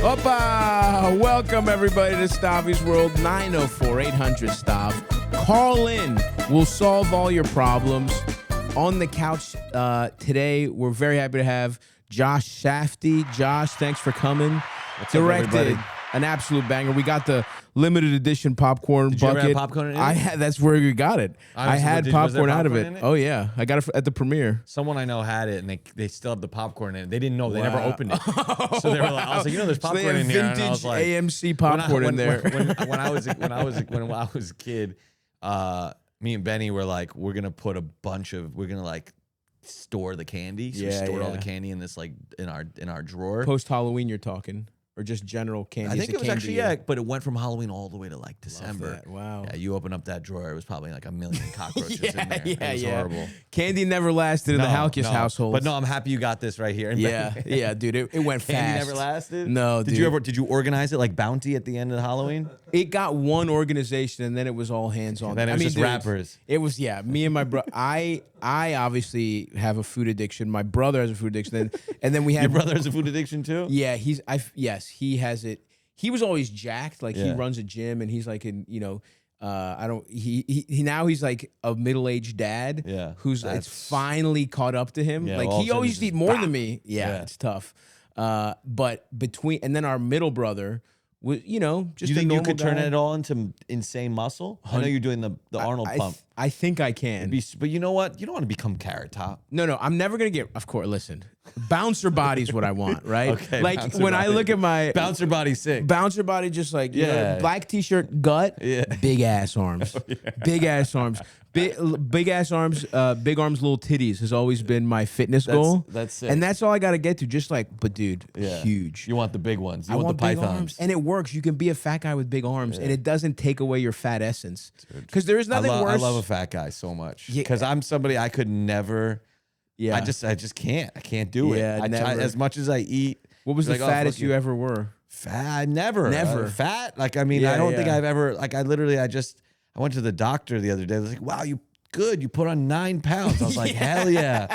Opa! Welcome everybody to Stavvy's World. 904-800-STAV. Call in. We'll solve all your problems. On the couch today, we're very happy to have Josh Safdie. Josh, thanks for coming. What's up, everybody? An absolute banger. We got the limited edition popcorn Did you bucket. ever have popcorn in it? I had. That's where we got it. I had popcorn out of it. Oh yeah, I got it at the premiere. Someone I know had it, and they still have the popcorn in it. They didn't know. They never opened it. So they were like, I was like, there's popcorn in here. And I was like, AMC popcorn in there. When I was a kid, me and Benny were like, we're gonna like store the candy. So we stored all the candy in this like in our drawer. Post Halloween, you're talking. Or just general candy? I think it was actually, but it went from Halloween all the way to like December. Wow. Yeah, you open up that drawer, it was probably like a million cockroaches in there. It was horrible. Candy never lasted in the Halkis household. But no, I'm happy you got this right here. Yeah, dude, it went fast. Candy never lasted? No, dude. Did you organize it like Bounty at the end of Halloween? It got one organization, and then it was all hands on. Then it was just rappers. It was, me and my brother. I obviously have a food addiction. My brother has a food addiction. And then we had... Your brother has a food addiction too? Yeah, yes, he has it. He was always jacked. Like, he runs a gym, and he's like he now he's like a middle-aged dad who's it's finally caught up to him. Like, he always used to eat more than me. Yeah, it's tough. But and then our middle brother... just do you think you could turn it all into insane muscle? I know you're doing the Arnold pump. I think I can. But you know what? You don't want to become Carrot Top. No, I'm never going to get, of course, listen, bouncer body's what I want, right? Okay, like when I look at my... Bouncer body sick. Bouncer body just like, you know, black t-shirt, gut, big ass arms. Big ass arms. Big ass arms, big arms, little titties has always been my fitness goal. That's sick. And that's all I got to get to. Just like, but dude, huge. You want the big ones. You want the big pythons. Arms. And it works. You can be a fat guy with big arms, and it doesn't take away your fat essence. Because there is nothing worse. I love a fat guy so much. Because I'm somebody I could never. Yeah. I just can't. I can't do it. Yeah, as much as I eat. What was the fattest you ever were? Fat? Never. Fat? Like, I mean, I don't think I've ever, like, I went to the doctor the other day. I was like, wow, you good. You put on 9 pounds. I was like, hell yeah.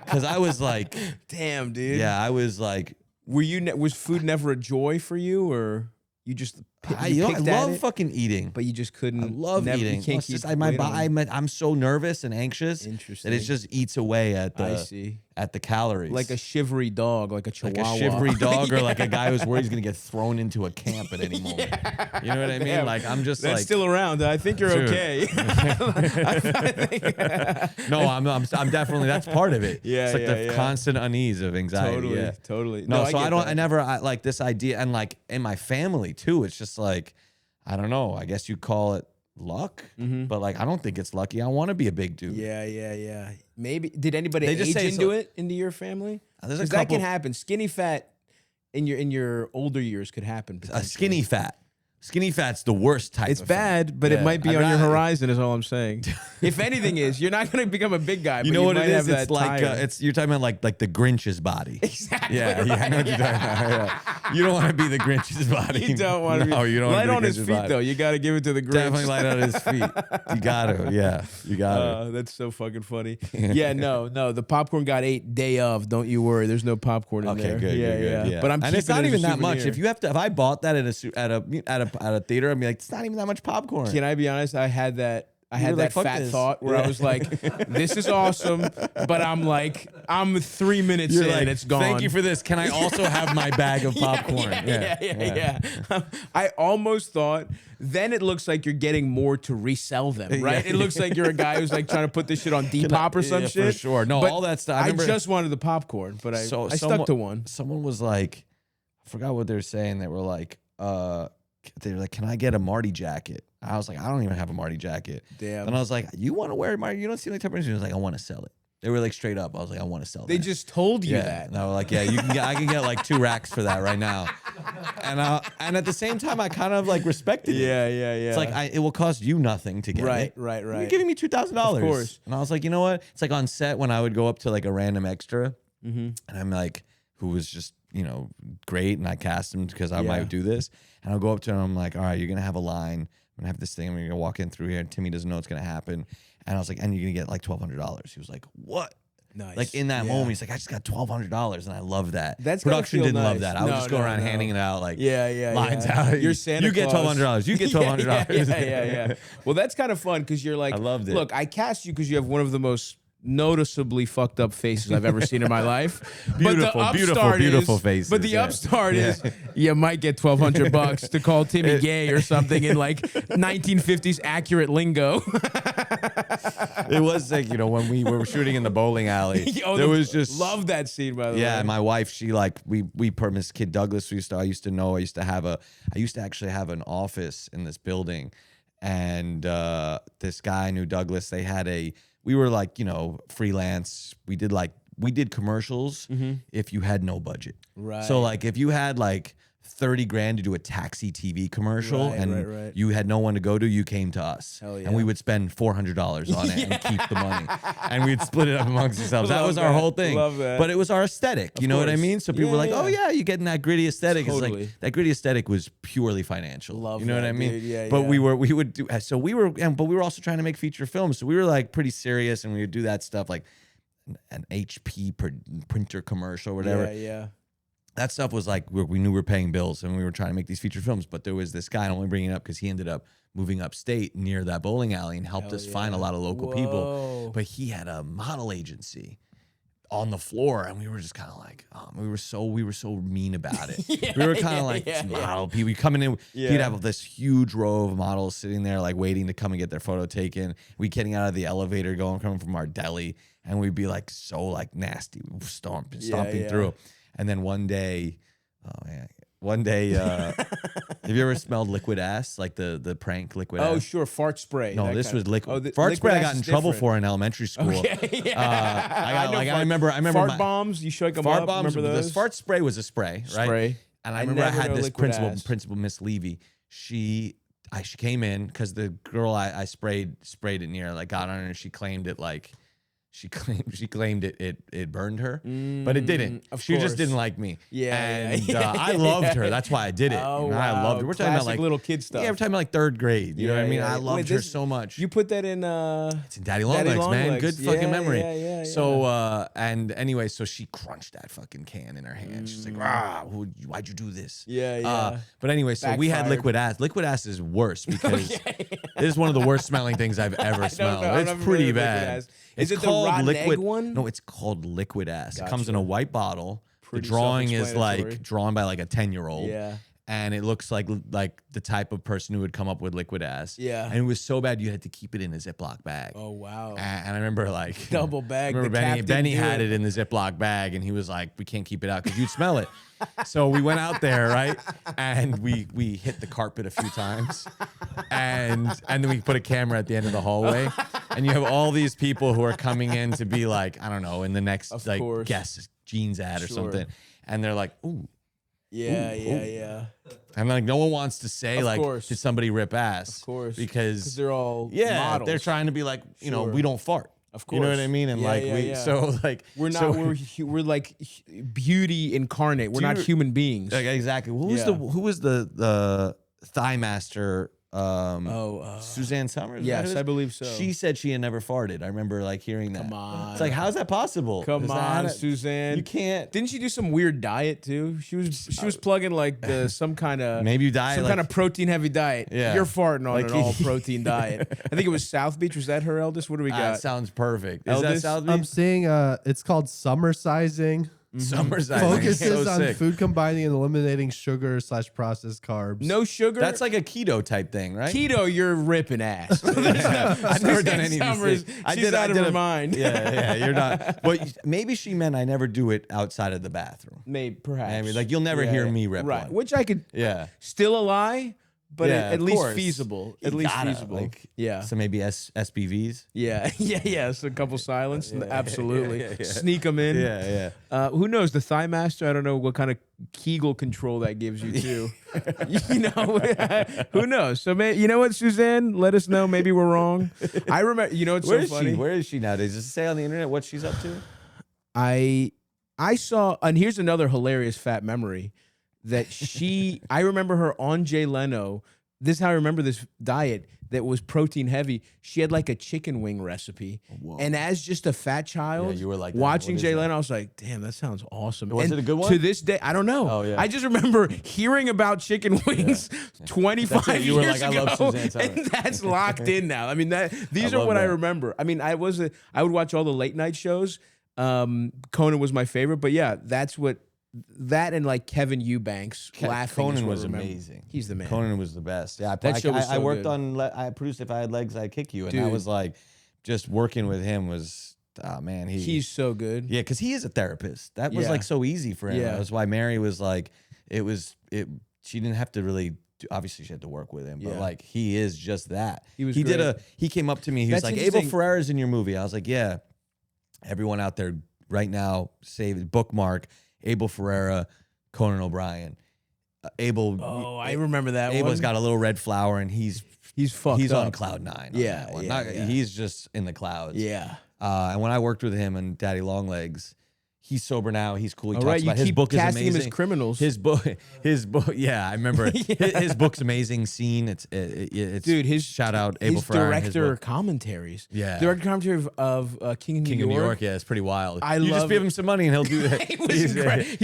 Because I was like, damn, dude. Yeah, I was like, was food never a joy for you, or you just I love fucking eating, but you just couldn't. I love eating. You can't keep I'm so nervous and anxious that it just eats away at the calories. Like a shivery dog, like a chihuahua. Like a shivery dog, or like a guy who's worried he's gonna get thrown into a camp at any moment. You know what I mean? Yeah. Like, I'm just That's still around. I think you're okay. No, I'm definitely, that's part of it. Yeah, it's like the constant unease of anxiety. Totally. No, so I never like this idea, and like in my family too. It's just like, I don't know. I guess you call it luck, but like, I don't think it's lucky. I want to be a big dude. Yeah. Maybe did anybody age into your family? Because that can happen. Skinny fat in your older years could happen. Skinny fat. Skinny fat's the worst type. It's bad, but it might be on your horizon. Is all I'm saying. If anything, you're not going to become a big guy. You know what it is? It's like you're talking about like the Grinch's body. Exactly. Yeah, I know what you're talking about. Yeah. You don't want to be the Grinch's body. You don't want to. No, you don't. Light on his feet though. You got to give it to the Grinch. Definitely light on his feet. You got to. Yeah, you got to. That's so fucking funny. Yeah, no. The popcorn got ate day of. Don't you worry. There's no popcorn in there. Good. Yeah. But and it's not even that much. If I bought that at a theater, I'd be like, it's not even that much popcorn. Can I be honest? I had that fat thought where I was like, this is awesome, but I'm 3 minutes in and it's gone. Thank you for this. Can I also have my bag of popcorn? Yeah. I almost thought, then it looks like you're getting more to resell them, right? It looks like you're a guy who's like trying to put this shit on Depop or some shit. For sure. No, all that stuff. I just wanted the popcorn, but I stuck to one. Someone was like, I forgot what they were saying. They were like, can I get a Marty jacket? I was like, I don't even have a Marty jacket. Damn. And I was like, you want to wear a Marty? You don't seem like the type of person. He was like, I want to sell it. They were like straight up. I was like, I want to sell They that. just told you that. And I was like, yeah, I can get like 2 racks for that right now. And at the same time, I kind of like respected it. Yeah. It's like, it will cost you nothing to get it. Right. You're giving me $2,000. Of course. And I was like, you know what? It's like on set when I would go up to like a random extra, and I'm like, who was just, great, and I cast him because I might do this. And I'll go up to him, I'm like, all right, you're going to have a line. I'm going to have this thing. I'm going to walk in through here. And Timmy doesn't know what's going to happen. And I was like, and you're going to get like $1,200. He was like, what? Nice. Like in that moment, he's like, I just got $1,200, and I love that. That's Production feel didn't love nice. that. I would just go around handing it out like lines out. You're Santa You get Claus. $1,200. You get $1,200. Yeah. Well, that's kind of fun because you're like, I loved it. Look, I cast you because you have one of the most noticeably fucked up faces I've ever seen in my life. Beautiful faces. But the upstart is you might get $1,200 to call Timmy gay or something in like 1950s accurate lingo. It was like, you know, when we were shooting in the bowling alley, there was just love that scene, by the way. Yeah, my wife, she like we Miss Kid Douglas. I used to actually have an office in this building, and this guy knew Douglas. We were like, you know, freelance. We did commercials if you had no budget. Right. So like if you had like 30 grand to do a taxi TV commercial you had no one to go to, you came to us. Hell yeah. And we would spend $400 on it and keep the money. And we'd split it up amongst ourselves. That was our whole thing. Love that. But it was our aesthetic. You know what I mean? So people were like, oh yeah, you're getting that gritty aesthetic. Totally. It's like that gritty aesthetic was purely financial. Love you know that, what I mean? dude. Yeah, but we were also trying to make feature films. So we were like pretty serious, and we would do that stuff like an HP printer commercial or whatever. Yeah. That stuff was like, we knew we were paying bills and we were trying to make these feature films. But there was this guy, and I'm only bringing it up because he ended up moving upstate near that bowling alley and helped us find a lot of local people. But he had a model agency on the floor, and we were just kind of like, we were so mean about it. We were kind of like, model people. We coming in, he'd have this huge row of models sitting there like waiting to come and get their photo taken. We getting out of the elevator, coming from our deli, and we'd be like so like nasty, stomping through. And then one day, have you ever smelled liquid ass? Like the prank liquid ass? Oh, sure. Fart spray. No, this was liquid. Fart spray I got in trouble for in elementary school. Okay. I remember fart bombs, you shake them fart up. bombs. Remember those? The fart spray was a spray, right? Spray. And I remember I had this principal, Miss Levy. She came in because the girl I sprayed it near, like got on her, and she claimed it like she claimed it burned her, but it didn't. She just didn't like me. I loved her. That's why I did it. Oh, wow. I loved her. We're talking about like little kid stuff. Yeah, we're talking about like third grade. You know what I mean? I loved her so much. You put that in it's in Daddy Longlegs, man. Good fucking memory. Yeah. So and anyway, so she crunched that fucking can in her hand. She's like, why'd you do this? Yeah. But anyway, so we had liquid ass. Liquid ass is worse because it is one of the worst smelling things I've ever smelled. It's pretty bad. Is it the rotten egg one? No, it's called liquid ass. Gotcha. It comes in a white bottle. Pretty the drawing is like drawn by like a 10-year-old. Yeah. And it looks like the type of person who would come up with liquid ass. Yeah. And it was so bad you had to keep it in a Ziploc bag. Oh, wow. And I remember like double bag. I remember Benny had it in the Ziploc bag, and he was like, we can't keep it out because you'd smell it. So we went out there, right? And we hit the carpet a few times. And then we put a camera at the end of the hallway. And you have all these people who are coming in to be like, I don't know, in the next guest jeans ad or something. And they're like, ooh. Yeah. And like no one wants to say did somebody rip ass? Of course. Because they're all models. They're trying to be like, you know, we don't fart. Of course. You know what I mean? And so like we're not we're like beauty incarnate. We're not human beings. Like, exactly. Who was the thigh master? Suzanne Summers. Yes, I believe so. She said she had never farted. I remember like hearing that. Come on. It's like, how's that possible? Come on, Suzanne. You can't. Didn't she do some weird diet too? She was plugging like some kind of kind of protein heavy diet. Yeah. You're farting on an all protein diet. I think it was South Beach. Was that her eldest? What do we got? That sounds perfect. Is Eldest? that South Beach? I'm seeing it's called summer sizing. Summer sizing. Focuses on food combining and eliminating sugar/processed carbs. No sugar. That's like a keto type thing, right? Keto, you're ripping ass. I've never done any of these things. She's out of her mind. Yeah, you're not. But maybe she meant I never do it outside of the bathroom. Maybe, perhaps. I mean, like you'll never hear me rip one. Which I could. Yeah. Still a lie, but at least course. feasible. You At least gotta, feasible. like, yeah. So maybe SPVs. Yeah. So a couple silence. Absolutely. Sneak them in. Yeah. Who knows? The thigh master, I don't know what kind of Kegel control that gives you too. You know, who knows? So you know what, Suzanne? Let us know. Maybe we're wrong. I remember, you know, it's so funny. Where is she nowadays? Does it say on the internet what she's up to? I saw, and here's another hilarious fat memory that I remember her on Jay Leno this is how I remember this diet that was protein heavy. She had like a chicken wing recipe. Whoa. And as just a fat child, you were like, watching Jay Leno, I was like, damn, that sounds awesome. Was it a good one? To this day, I don't know. Oh, yeah. I just remember hearing about chicken wings 25 you were years like, ago. I love Suzanne And that's locked in now. I mean, these are what I remember. I mean, I would watch all the late night shows. Conan was my favorite, but yeah, that's what. That and like Kevin Eubanks laughing. Conan was amazing. He's the man. Conan was the best. Yeah, that show was so I worked good. on. I produced If I Had Legs, I'd Kick You, and Dude. that was like just working with him was. Oh man, he's so good. Yeah, because he is a therapist. That was like so easy for him. Yeah. That's why Mary was like, it. She didn't have to really. Obviously, she had to work with him, but like he is just that. He came up to me. He was like, Abel Ferrara's in your movie. I was like, yeah. Everyone out there right now, save bookmark Abel Ferrara. Conan O'Brien, Abel. Oh, I remember that. Abel's got a little red flower, and he's fucked. He's on cloud 9. Yeah, He's just in the clouds. Yeah. And when I worked with him and Daddy Longlegs, he's sober now. He's cool. He talks right, about you his keep book is casting amazing. him as criminals. His book. Yeah, I remember. His book's amazing. Scene. It's dude. His shout out Abel Ferrara. Director commentaries. Yeah, director commentary of King of New York. Yeah, it's pretty wild. You just give him some money and he'll do that. He's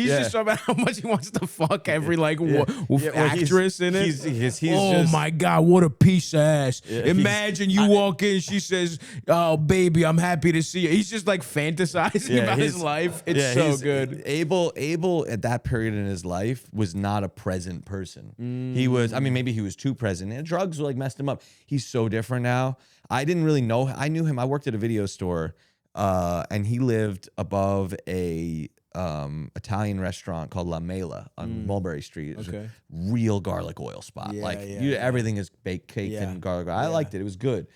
just talking about how much he wants to fuck every actress in it. He's my god, what a piece of ass! Imagine you walk in, she says, "Oh baby, I'm happy to see you." He's just like fantasizing about his life. It's so good. Abel at that period in his life was not a present person. He was, I mean, maybe he was too present. And drugs like messed him up. He's so different now. I didn't really know. I knew him. I worked at a video store, and he lived above a Italian restaurant called La Mela on Mulberry Street. It was a real garlic oil spot. Everything is baked cake and garlic oil. I liked it. It was good.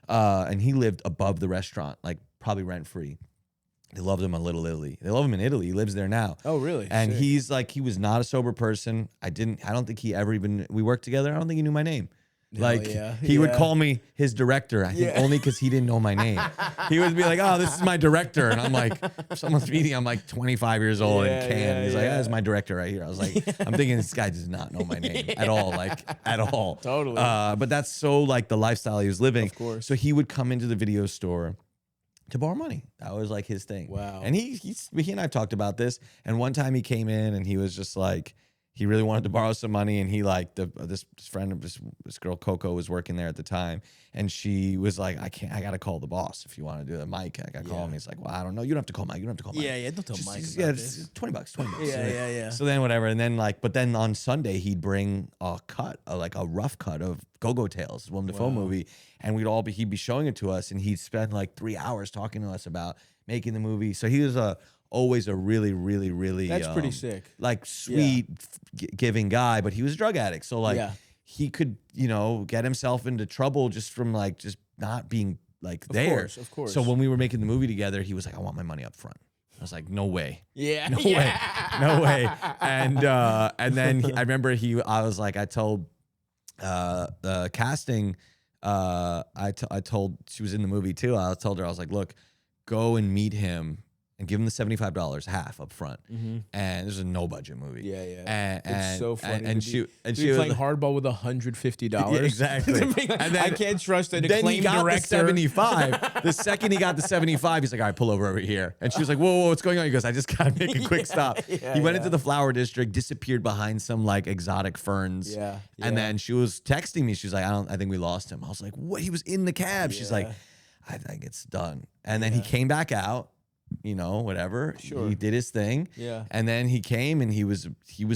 And he lived above the restaurant, like probably rent free. They loved him in Little Italy. They love him in Italy. He lives there now. Oh, really? And sick. he's like, he was not a sober person. I don't think he ever even, we worked together. I don't think he knew my name. He would call me his director, I think only because he didn't know my name. He would be like, oh, this is my director. And I'm like, someone's meeting, I'm like 25 years old and can. He's like, that's my director right here. I was like, I'm thinking this guy does not know my name at all, at all. Totally. But that's so like the lifestyle he was living. Of course. So he would come into the video store to borrow money. That was like his thing. Wow. And he and I have talked about this. And one time he came in and he was just like, he really wanted to borrow some money, and he like this friend of this girl Coco was working there at the time, and she was like, I gotta call the boss if you want to do it. Mike, I gotta call him. He's like, well, I don't know. You don't have to call Mike. You don't have to call Mike. Yeah, don't tell Mike. It's $20. Yeah. So then whatever, and then but then on Sunday he'd bring a rough cut of Go-Go Tales, Willem Dafoe movie, and he'd be showing it to us, and he'd spend like 3 hours talking to us about making the movie. So he was always a really, really, really that's pretty sick, like sweet, giving guy, but he was a drug addict. So like he could, get himself into trouble just from like just not being like there. Of course. So when we were making the movie together, he was like, I want my money up front. I was like, no way. Yeah. No way. And then I remember I was like, I told the casting, I told, she was in the movie too. I told her, I was like, look, go and meet him and give him the $75 half up front. And this is a no budget movie. Yeah. It's so funny. And she was playing like, hardball with $150. Exactly. And then I can't trust an then he acclaimed got director. the 75. The second he got the 75, he's like, all right, pull over here. And she was like, whoa, what's going on? He goes, I just gotta make a quick stop. He went into the flower district, disappeared behind some like exotic ferns. And then she was texting me. She was like, I think we lost him. I was like, what? He was in the cab. She's like, I think it's done. And then he came back out. Whatever. Sure. He did his thing. Yeah. And then he came and he was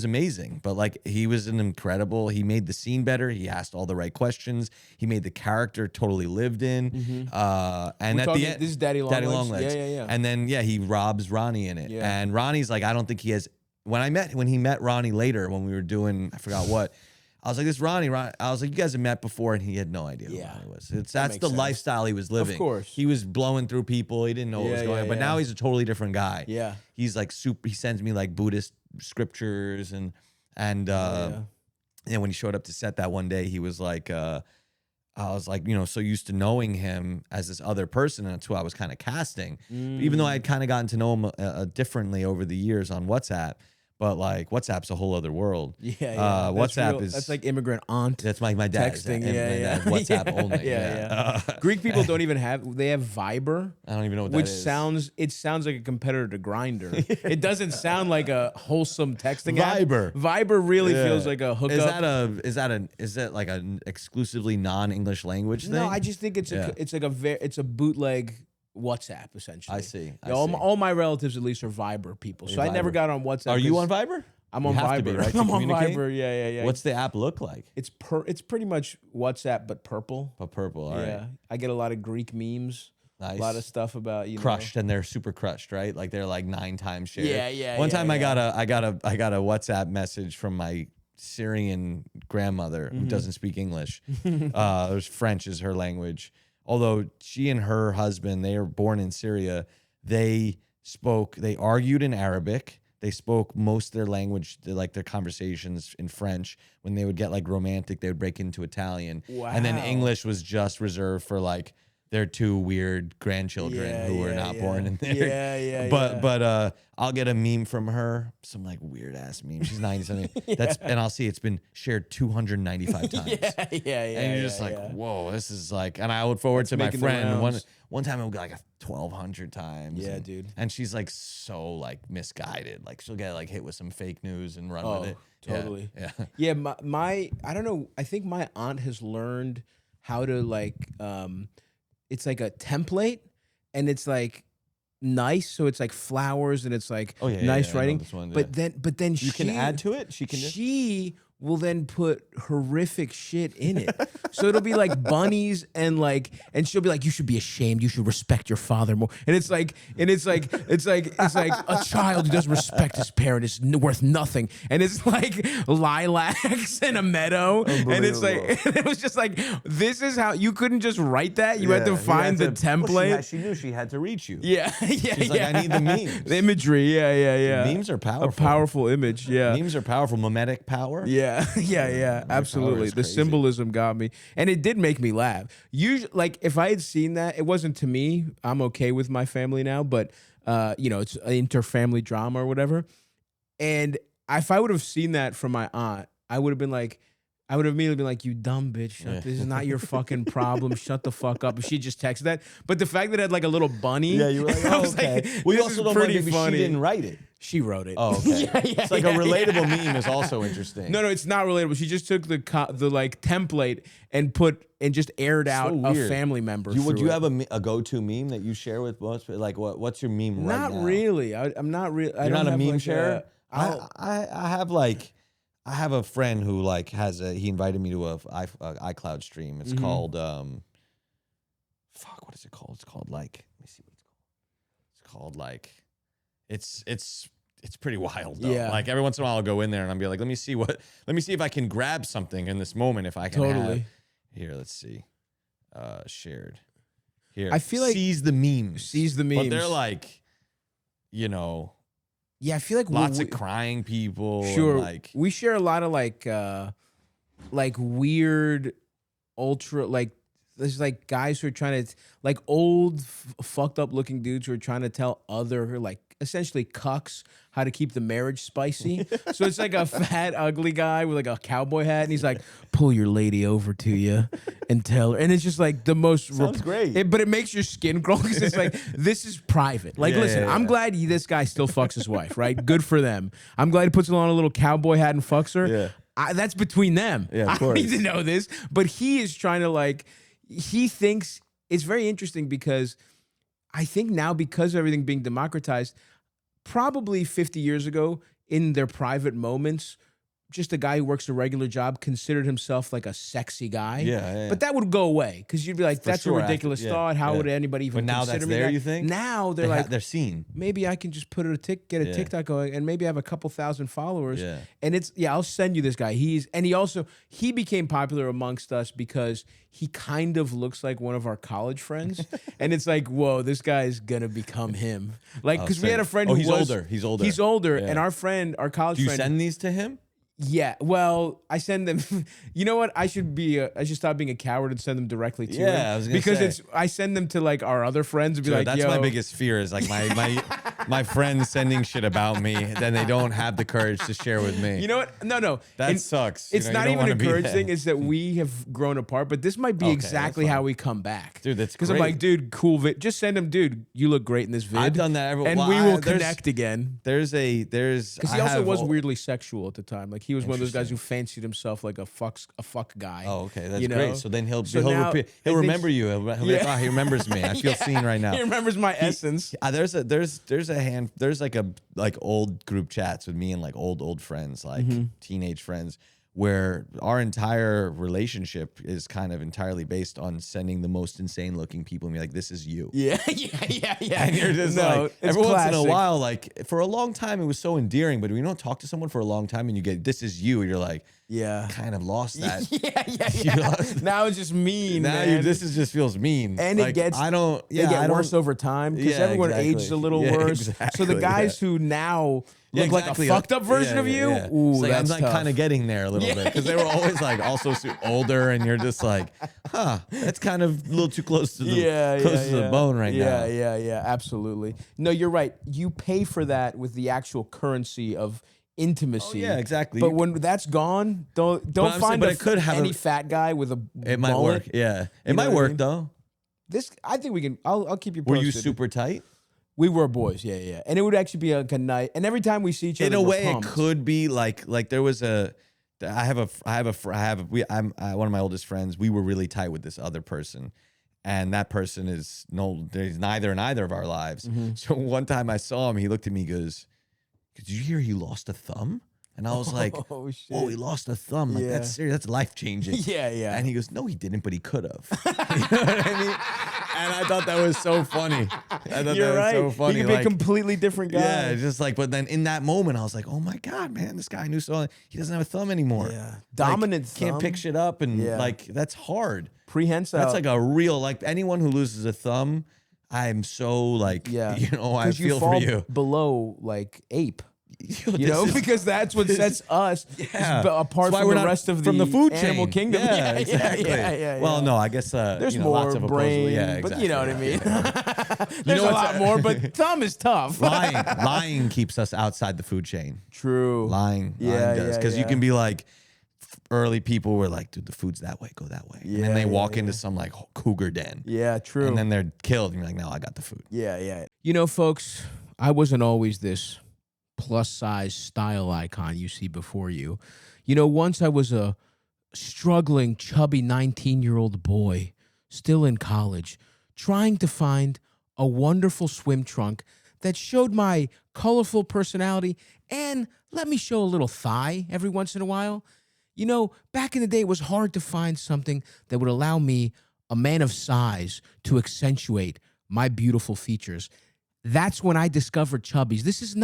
amazing. But like he was he made the scene better. He asked all the right questions. He made the character totally lived in. And at the end, this is Daddy Longlegs. Yeah. And then he robs Ronnie in it. Yeah. And Ronnie's like, I don't think he has. When he met Ronnie later, when we were doing, I forgot what. I was like, this Ronnie. I was like, you guys have met before, and he had no idea who Ronnie was. That's the lifestyle he was living. Of course. He was blowing through people. He didn't know what was going on. But now he's a totally different guy. Yeah. He's like he sends me like Buddhist scriptures and when he showed up to set that one day, he was like, I was like, so used to knowing him as this other person, and that's who I was kind of casting. Even though I had kind of gotten to know him differently over the years on WhatsApp. But like WhatsApp's a whole other world. Yeah. WhatsApp is that's like immigrant aunt. That's my dad's texting. my Yeah. WhatsApp only. Yeah. Greek people don't even have. They have Viber. I don't even know what which that is. sounds like a competitor to Grindr. It doesn't sound like a wholesome texting app. Viber really feels like a hookup. Is that like an exclusively non-English language thing? No, I just think it's a bootleg WhatsApp essentially. I see. All my relatives at least are Viber people, so I never got on WhatsApp. Are you on Viber? I'm on Viber. To be, right, I'm on Viber. Yeah. What's the app look like? It's pretty much WhatsApp but purple. Purple. All right. I get a lot of Greek memes. Nice. A lot of stuff about crushed, and they're super crushed, right? Like they're like 9 times shared. Yeah. One time I got a WhatsApp message from my Syrian grandmother who doesn't speak English. It was French is her language. Although she and her husband, they are born in Syria, they argued in Arabic. They spoke most of their language, like their conversations in French. When they would get like romantic, they would break into Italian. Wow. And then English was just reserved for like their 2 weird grandchildren who were not born in there. But I'll get a meme from her, some like weird ass meme. She's 90 something. And I'll see it's been shared 295 times. And you're just like, whoa, this is like. And I would forward to my friend one time it would be like 1,200 times. Yeah, dude. And she's like so like misguided. Like she'll get like hit with some fake news and run with it. Totally. Yeah. My I don't know. I think my aunt has learned how to like. It's like a template, and it's like nice. So it's like flowers, and it's like nice writing. But then you can add to it. She will then put horrific shit in it. So it'll be like bunnies and she'll be like, you should be ashamed. You should respect your father more. And it's like a child who doesn't respect his parent is worth nothing. And it's like lilacs in a meadow. And it's like, and it was just like, this is how you couldn't just write that. You had to find the template. Well, she knew she had to reach you. Yeah. She's like, I need the memes. The imagery. Yeah. Memes are powerful. A powerful image. Yeah. Memes are powerful. Mimetic power. Yeah, absolutely. The symbolism got me, and it did make me laugh. Usually, like if I had seen that, it wasn't to me. I'm okay with my family now, but it's an inter-family drama or whatever. And if I would have seen that from my aunt, I would have immediately been like, you dumb bitch. This is not your fucking problem. Shut the fuck up. If she just texted that. But the fact that it had like a little bunny. Yeah, you were like, oh, okay. Like, well, you also don't pretty maybe funny. She didn't write it. She wrote it. Oh, okay. It's like a relatable meme is also interesting. No, it's not relatable. She just took the like template and just aired out a family member. Would you have a go-to meme that you share with most? Like what's your meme right now? Not really. I'm not really. You're not a meme like sharer? I have a friend who like he invited me to a iCloud stream. It's called what is it called? It's called like, let me see what it's called. It's called like it's pretty wild though. Yeah. Like every once in a while I'll go in there and I'll be like, let me see if I can grab something in this moment if I can totally. Here, let's see. Shared. Here. I feel like seize the memes. But they're like, yeah, I feel like lots of crying people. Sure. And we share a lot of like weird ultra like there's like guys who are trying to like old fucked up looking dudes who are trying to tell other like essentially cucks how to keep the marriage spicy. So it's like a fat ugly guy with like a cowboy hat and he's like, pull your lady over to you and tell her, and it's just like the most sounds great. But it makes your skin crawl because it's like this is private. Like listen, I'm glad this guy still fucks his wife, right? Good for them. I'm glad he puts on a little cowboy hat and fucks her. Yeah. That's between them. Yeah, I don't need to know this, but he is trying to like. He thinks it's very interesting because I think now because of everything being democratized, probably 50 years ago in their private moments, just a guy who works a regular job considered himself like a sexy guy. Yeah. But that would go away because you'd be like, that's a ridiculous thought. How would anybody even now consider that's me there, that? you think? Now they're seen. Maybe I can just put get a TikTok going and maybe I have a couple thousand followers. Yeah. And I'll send you this guy. He became popular amongst us because he kind of looks like one of our college friends. And it's like, whoa, this guy's gonna become him. Like, because we had a friend who he's older. He's older. Yeah. And our college friend. Do you send these to him? Yeah, well, I send them. You know what? I should stop being a coward and send them directly to him. I was gonna say. I send them to like our other friends and be like, that's yo. my biggest fear is like my my friends sending shit about me, then they don't have the courage to share with me. You know what? No. That sucks. It's You not don't even a wanna be courage there. thing. It's that we have grown apart. But this might be Okay, exactly that's how fine. we come back. Dude, that's because I'm great. like, dude, cool vid. Just send him, dude. You look great in this vid. I've done that. and well, we will there's- connect again. There's Because he also was weirdly sexual at the time. Like he was one of those guys who fancied himself like a fuck guy. Oh, okay, that's you know? great. So then he'll now, repeat, I he'll think- remember you. He'll be like, oh, he remembers me. I feel seen right now. He remembers my essence. There's like old group chats with me and like old friends, like teenage friends, where our entire relationship is kind of entirely based on sending the most insane looking people and be like, this is you. Yeah. And you're just like, it's every once in a classic. while, like for a long time, it was so endearing, but when you don't talk to someone for a long time and you get, this is you, and you're like, Yeah. kind of lost that. Yeah. Now it's just mean. Now man. this is just feels mean. And like, it gets I don't they yeah, get I don't, worse over time because Yeah, everyone exactly. ages a little Yeah, worse. So exactly, the guys who now look like a fucked up version of you, ooh, It's like, that's I'm like tough. kind of getting there a little bit because they were always like also older, and you're just like, that's kind of a little too close to the to the bone right now. Yeah, absolutely. No, you're right. You pay for that with the actual currency of intimacy. Oh, yeah, exactly. But when that's gone, don't I'm find saying, but it could have any a- fat guy with a It might mullet. work. Yeah, it know might what I work mean? though. This, I think we can. I'll keep you Were posted. you super tight? We were boys, yeah. And it would actually be like a night. And every time we see each other, In a we're way, pumped. it could be like there was a. I'm one of my oldest friends. We were really tight with this other person, and that person is there's neither in either of our lives. Mm-hmm. So one time I saw him, he looked at me, he goes, "Did you hear he lost a thumb?" And I was like, Oh shit. "Whoa, he lost a thumb! Like Yeah. that's serious. That's life changing." Yeah. And he goes, "No, he didn't, but he could have." You know what I mean? And I thought that was so funny. I thought You're that right. was so funny. He could be a like, completely different guy. yeah, it's just like, but then in that moment, I was like, oh my God, man, this guy knew so. He doesn't have a thumb anymore. Yeah. Like, Dominant can't thumb. pick shit up. And Yeah. like, that's hard. Prehensile. That's like a real, like anyone who loses a thumb, I'm so like, yeah. you know, I 'Cause feel fall for you. below like ape. Yo, You know, this is- because that's what sets us Yeah. apart That's why from we're the not rest of from the food animal chain. kingdom. Yeah, exactly. Yeah. Well, no, I guess There's you know, more lots of brain, yeah, but you know what I mean. yeah. There's know a what's- lot more, but thumb is tough. Lying keeps us outside the food chain. True. Lying Yeah, does, yeah, because you yeah. can be like, early people were like, dude, the food's that way, go that way, and then Yeah, they yeah, walk into some like cougar den, Yeah, true. and then they're killed, and you're like, no, I got the food. Yeah. You know, folks, I wasn't always this plus size style icon you see before you. You know, once I was a struggling, chubby 19-year-old boy, still in college, trying to find a wonderful swim trunk that showed my colorful personality and let me show a little thigh every once in a while. You know, back in the day, it was hard to find something that would allow me, a man of size, to accentuate my beautiful features. That's when I discovered Chubbies. This is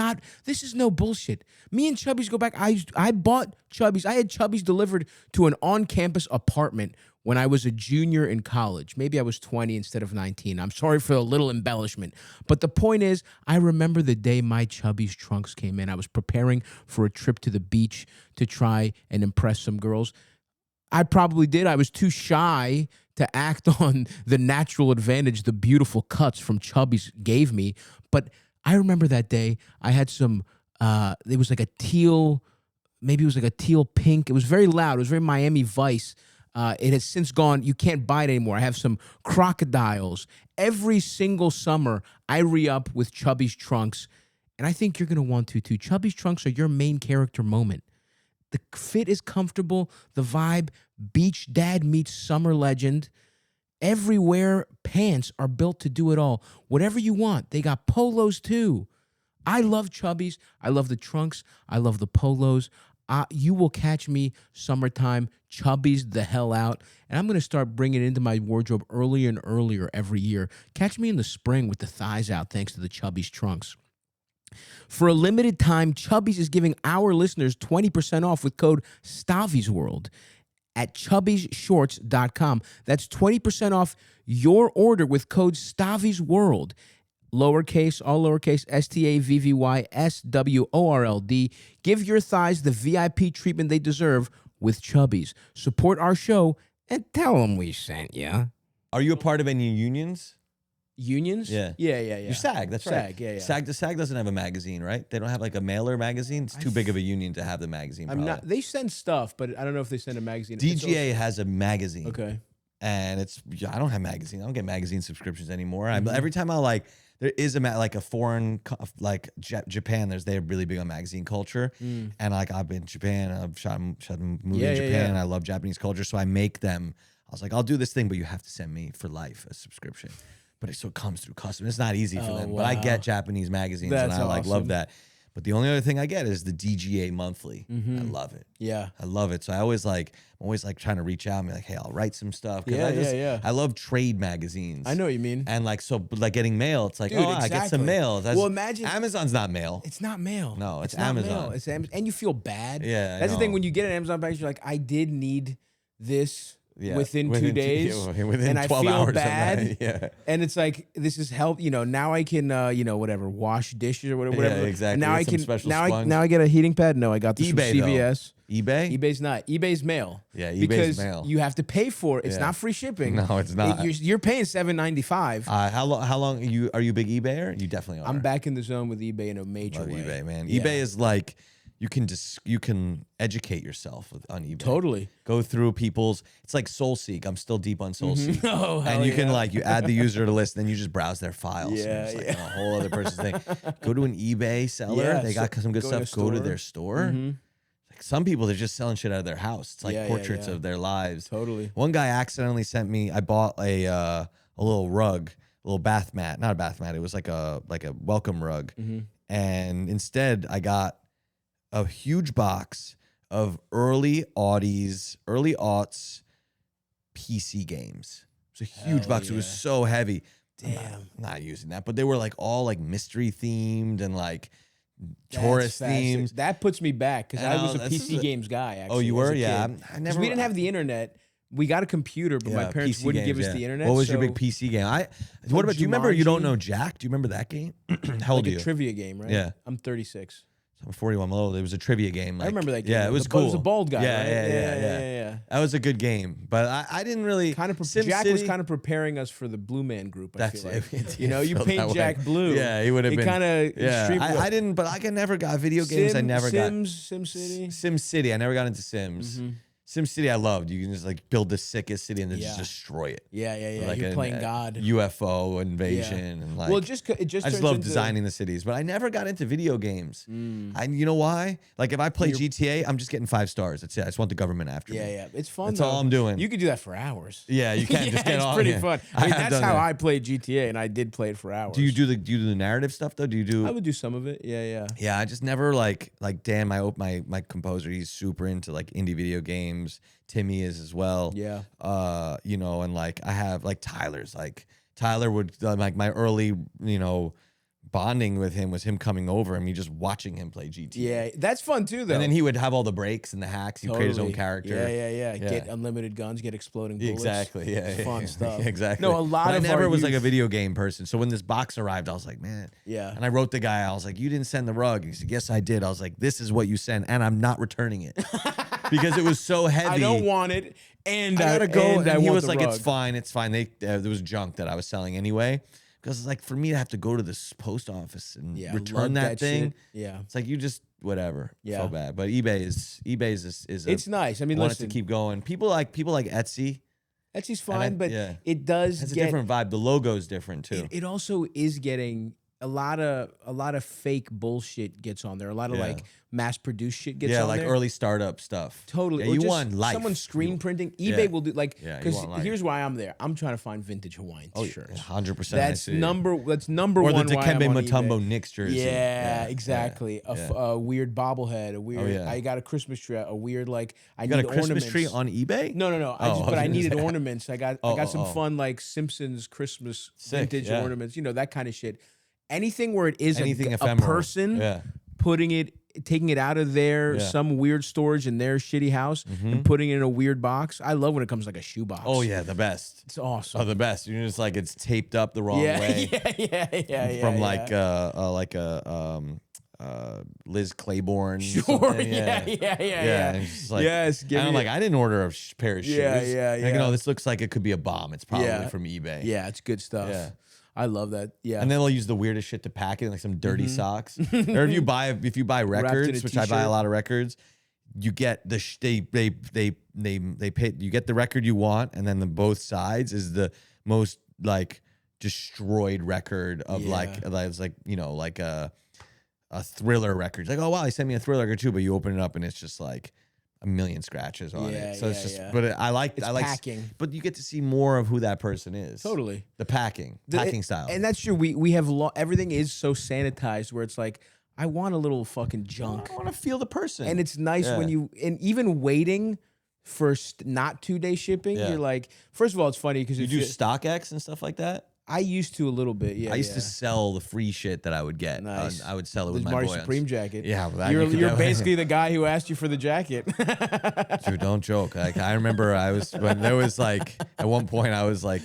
no bullshit. Me and Chubbies go back. I bought Chubbies. I had Chubbies delivered to an on-campus apartment when I was a junior in college. Maybe I was 20 instead of 19. I'm sorry for a little embellishment. But the point is, I remember the day my Chubbies trunks came in. I was preparing for a trip to the beach to try and impress some girls. I probably did. I was too shy to act on the natural advantage the beautiful cuts from Chubbies gave me. But I remember that day I had some, it was like a teal, maybe it was like a teal pink. It was very loud. It was very Miami Vice. It has since gone. You can't buy it anymore. I have some crocodiles. Every single summer, I re-up with Chubbies trunks. And I think you're going to want to too. Chubbies trunks are your main character moment. The fit is comfortable. The vibe, beach dad meets summer legend. Everywhere pants are built to do it all. Whatever you want. They got polos too. I love Chubbies. I love the trunks. I love the polos. You will catch me summertime, Chubbies the hell out. And I'm going to start bringing it into my wardrobe earlier and earlier every year. Catch me in the spring with the thighs out thanks to the Chubbies trunks. For a limited time, Chubbies is giving our listeners 20% off with code STAVVY'sWorld at chubbiesshorts.com. That's 20% off your order with code STAVVY'sWorld. Lowercase, all lowercase, STAVVYSWORLD. Give your thighs the VIP treatment they deserve with Chubbies. Support our show and tell them we sent you. Are you a part of any unions? Unions? Yeah. Yeah. You're SAG. That's right. SAG, yeah. SAG doesn't have a magazine, right? They don't have like a mailer magazine. It's too big of a union to have the magazine. I'm not. They send stuff, but I don't know if they send a magazine. DGA has a magazine. Okay. And I don't have magazine. I don't get magazine subscriptions anymore. Every time there is like a foreign, like Japan. They're really big on magazine culture, and like I've been to Japan. I've shot a movie in Japan, and I love Japanese culture. So I make them. I was like, I'll do this thing, but you have to send me for life a subscription. But it still comes through custom. It's not easy for them, but I get Japanese magazines, and I like love that. But the only other thing I get is the DGA monthly. I love it. Yeah, I love it. So I'm always like trying to reach out and be like, hey, I'll write some stuff. Yeah. I love trade magazines. I know what you mean. And like getting mail. It's like, Dude, I get some mail. Well, imagine Amazon's not mail. It's not mail. No, it's not Amazon. mail. It's Amazon, and you feel bad. Yeah, that's the thing when you get an Amazon package. You're like, I did need this. Yeah, within 2 days, within and 12 I feel hours bad. Yeah. And it's like this is help. Now I can whatever wash dishes or whatever. Yeah, exactly. And now I can sponge. now I get a heating pad. No, I got this eBay, from CVS. Though. eBay? eBay's not. eBay's mail. Yeah, eBay's because mail. You have to pay for it. It's not free shipping. No, it's not. You're paying $7.95. How long are you a big eBayer? You definitely are. I'm back in the zone with eBay in a major way. eBay, man. Yeah. eBay is like you can educate yourself on eBay. Totally. Go through people's. It's like SoulSeek. I'm still deep on SoulSeek. Oh, and you can yeah. you add the user to the list, then you just browse their files. Yeah, and it's like a whole other person's thing. Go to an eBay seller. Yeah, They got some good go to stuff. Go to their store. Like some people, they're just selling shit out of their house. It's like portraits of their lives. Totally. One guy accidentally sent me. I bought a little rug, a little bath mat. Not a bath mat. It was like a welcome rug. And instead, I got a huge box of early aughts PC games. It's a huge box. Yeah. It was so heavy. Damn. I'm not using that, but they were like all like mystery themed and like That's tourist fascinating. themed. That puts me back because I was a this is PC games guy. Actually, Oh, you as were? a Yeah. kid. I 'Cause never. we didn't have the internet. We got a computer, but my parents PC wouldn't give games, us the internet. What was your so- big PC game? What about? Do you remember? You don't Jumanji? know Jack? Do you remember that game? How old like are a you? trivia game, right? Yeah. I'm 36. I'm 41 old. It was a trivia game. I remember that game. Yeah, it was It cool. was a bald guy. Yeah, right? yeah. That was a good game, but I didn't really. Jack was SimCity- kind of preparing us for the Blue Man Group. I That's feel like. it. You know, you Felt paint that way. Jack blue. Yeah, he would have been. kind of I didn't, but I never got video games. I never got SimCity. SimCity. I never got into Sims. SimCity I loved. You can just like build the sickest city and then just destroy it. Yeah. Like You're playing God. UFO invasion and like. Well, it just I just turns love into- designing the cities, but I never got into video games. You know why? Like if I play GTA, I'm just getting 5 stars. That's it. I just want the government after me. Yeah. It's fun. That's though. all I'm doing. You could do that for hours. Yeah, you can't just get it's on. pretty Yeah. fun. I mean, have that's done how that. I played GTA, and I did play it for hours. Do you do the narrative stuff though? Do you do? I would do some of it. Yeah. Yeah, I just never like Dan, my composer. He's super into like indie video games. Timmy is as well. Yeah. And like I have like Tyler would like my early bonding with him was him coming over and me just watching him play GTA. Yeah, that's fun too, though. And then he would have all the breaks and the hacks. He'd create his own character. Yeah. Get unlimited guns, get exploding bullets. Exactly. Yeah. It's fun stuff. Exactly. No, a lot But of I never our was like a youth- video game person. So when this box arrived, I was like, man. Yeah. And I wrote the guy. I was like, you didn't send the rug. He said, yes, I did. I was like, this is what you sent, and I'm not returning it because it was so heavy. I don't want it, and I gotta go. And I And he want was the like, rug. it's fine. There was junk that I was selling anyway. Because it's like for me to have to go to this post office and return lug that thing. shit. Yeah. It's like you just whatever. Yeah. So bad. But eBay is It's nice. I mean, want listen, it to keep going. People like Etsy. Etsy's fine, but yeah. it does It's a get different vibe. The logo's different too. It also is getting a lot of fake bullshit gets on there. A lot of like mass produced shit gets on like there. early startup stuff. Totally. Yeah, Or you just want life. Someone screen printing. eBay will do like Yeah, you because want life. here's why I'm there. I'm trying to find vintage Hawaiian shirts. 100%. That's number Or one. the why I'm Dikembe on Mutombo eBay. Knicks jersey. Yeah, exactly. A weird bobblehead. A weird. yeah. I got a Christmas tree. A weird like. I You got a need Christmas ornaments. tree on eBay? No. But I needed ornaments. I got some oh. fun like Simpsons Christmas vintage yeah. ornaments. You know, that kind of shit. Anything where it is Anything a ephemeral. person taking it out of their some weird storage in their shitty house and putting it in a weird box. I love when it comes like a shoebox. Oh yeah, the best. It's awesome. Oh, the best. You're just like it's taped up the wrong way. Yeah. From like Liz Claiborne. Sure. Something. Yeah. And it's just like, Yes. and I'm like, I didn't order a pair of shoes. Yeah. Like, this looks like it could be a bomb. It's probably from eBay. Yeah, it's good stuff. Yeah. I love that. Yeah. And then they'll use the weirdest shit to pack it, like some dirty socks. Or if you buy records, which I buy a lot of records, you get the you get the record you want, and then the both sides is the most like destroyed record of it's like, you know, like a Thriller record. It's like, oh wow, he sent me a Thriller record too, but you open it up and it's just like a million scratches on it. So it's just, but I like packing. But you get to see more of who that person is. Totally. The packing style. And that's true. We have everything is so sanitized where it's like, I want a little fucking junk. I want to feel the person. And it's nice when and even waiting for not 2-day shipping, you're like, first of all, it's funny because you do StockX and stuff like that. I used to a little bit, yeah. I used to sell the free shit that I would get. Nice. I would sell it with my Marty boy. Supreme jacket. Yeah, well, you're basically the guy who asked you for the jacket. Dude, don't joke. Like I remember, when there was like at one point I was like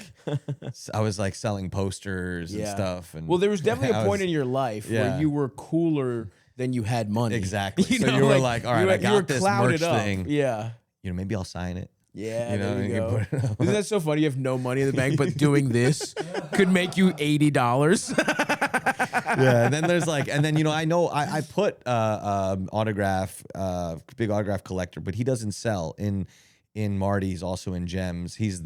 selling posters and stuff. And well, there was definitely a point in your life where you were cooler than you had money. Exactly. So you were like, all right, I got this merch thing. Yeah. You know, maybe I'll sign it. Yeah, you know, there you go. Isn't that so funny? You have no money in the bank, but doing this could make you $80. Yeah, and then there's like, and then, you know, I put autograph, big autograph collector, but he doesn't sell in Marty's, also in Gems. He's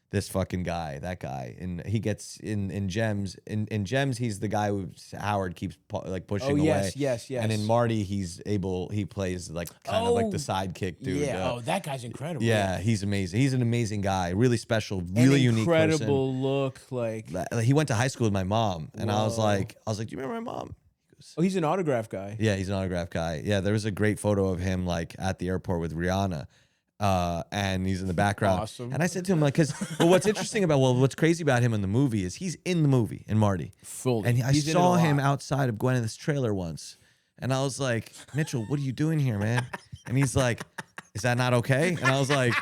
this fucking guy, that guy, and he gets in Gems. In Gems, he's the guy who Howard keeps pushing away. Yes. And in Marty, he plays like kind of like the sidekick dude. Yeah. That guy's incredible. Yeah, he's amazing. He's an amazing guy. Really special. Really unique person. Incredible look. Like he went to high school with my mom, and I was like, do you remember my mom? Oh, he's an autograph guy. Yeah, he's an autograph guy. Yeah, there was a great photo of him like at the airport with Rihanna. And he's in the background. Awesome. And I said to him, like, what's crazy about him in the movie is he's in the movie in Marty. Fully. And I saw him outside of Gwyneth's trailer once. And I was like, Mitchell, what are you doing here, man? And he's like, is that not okay? And I was like,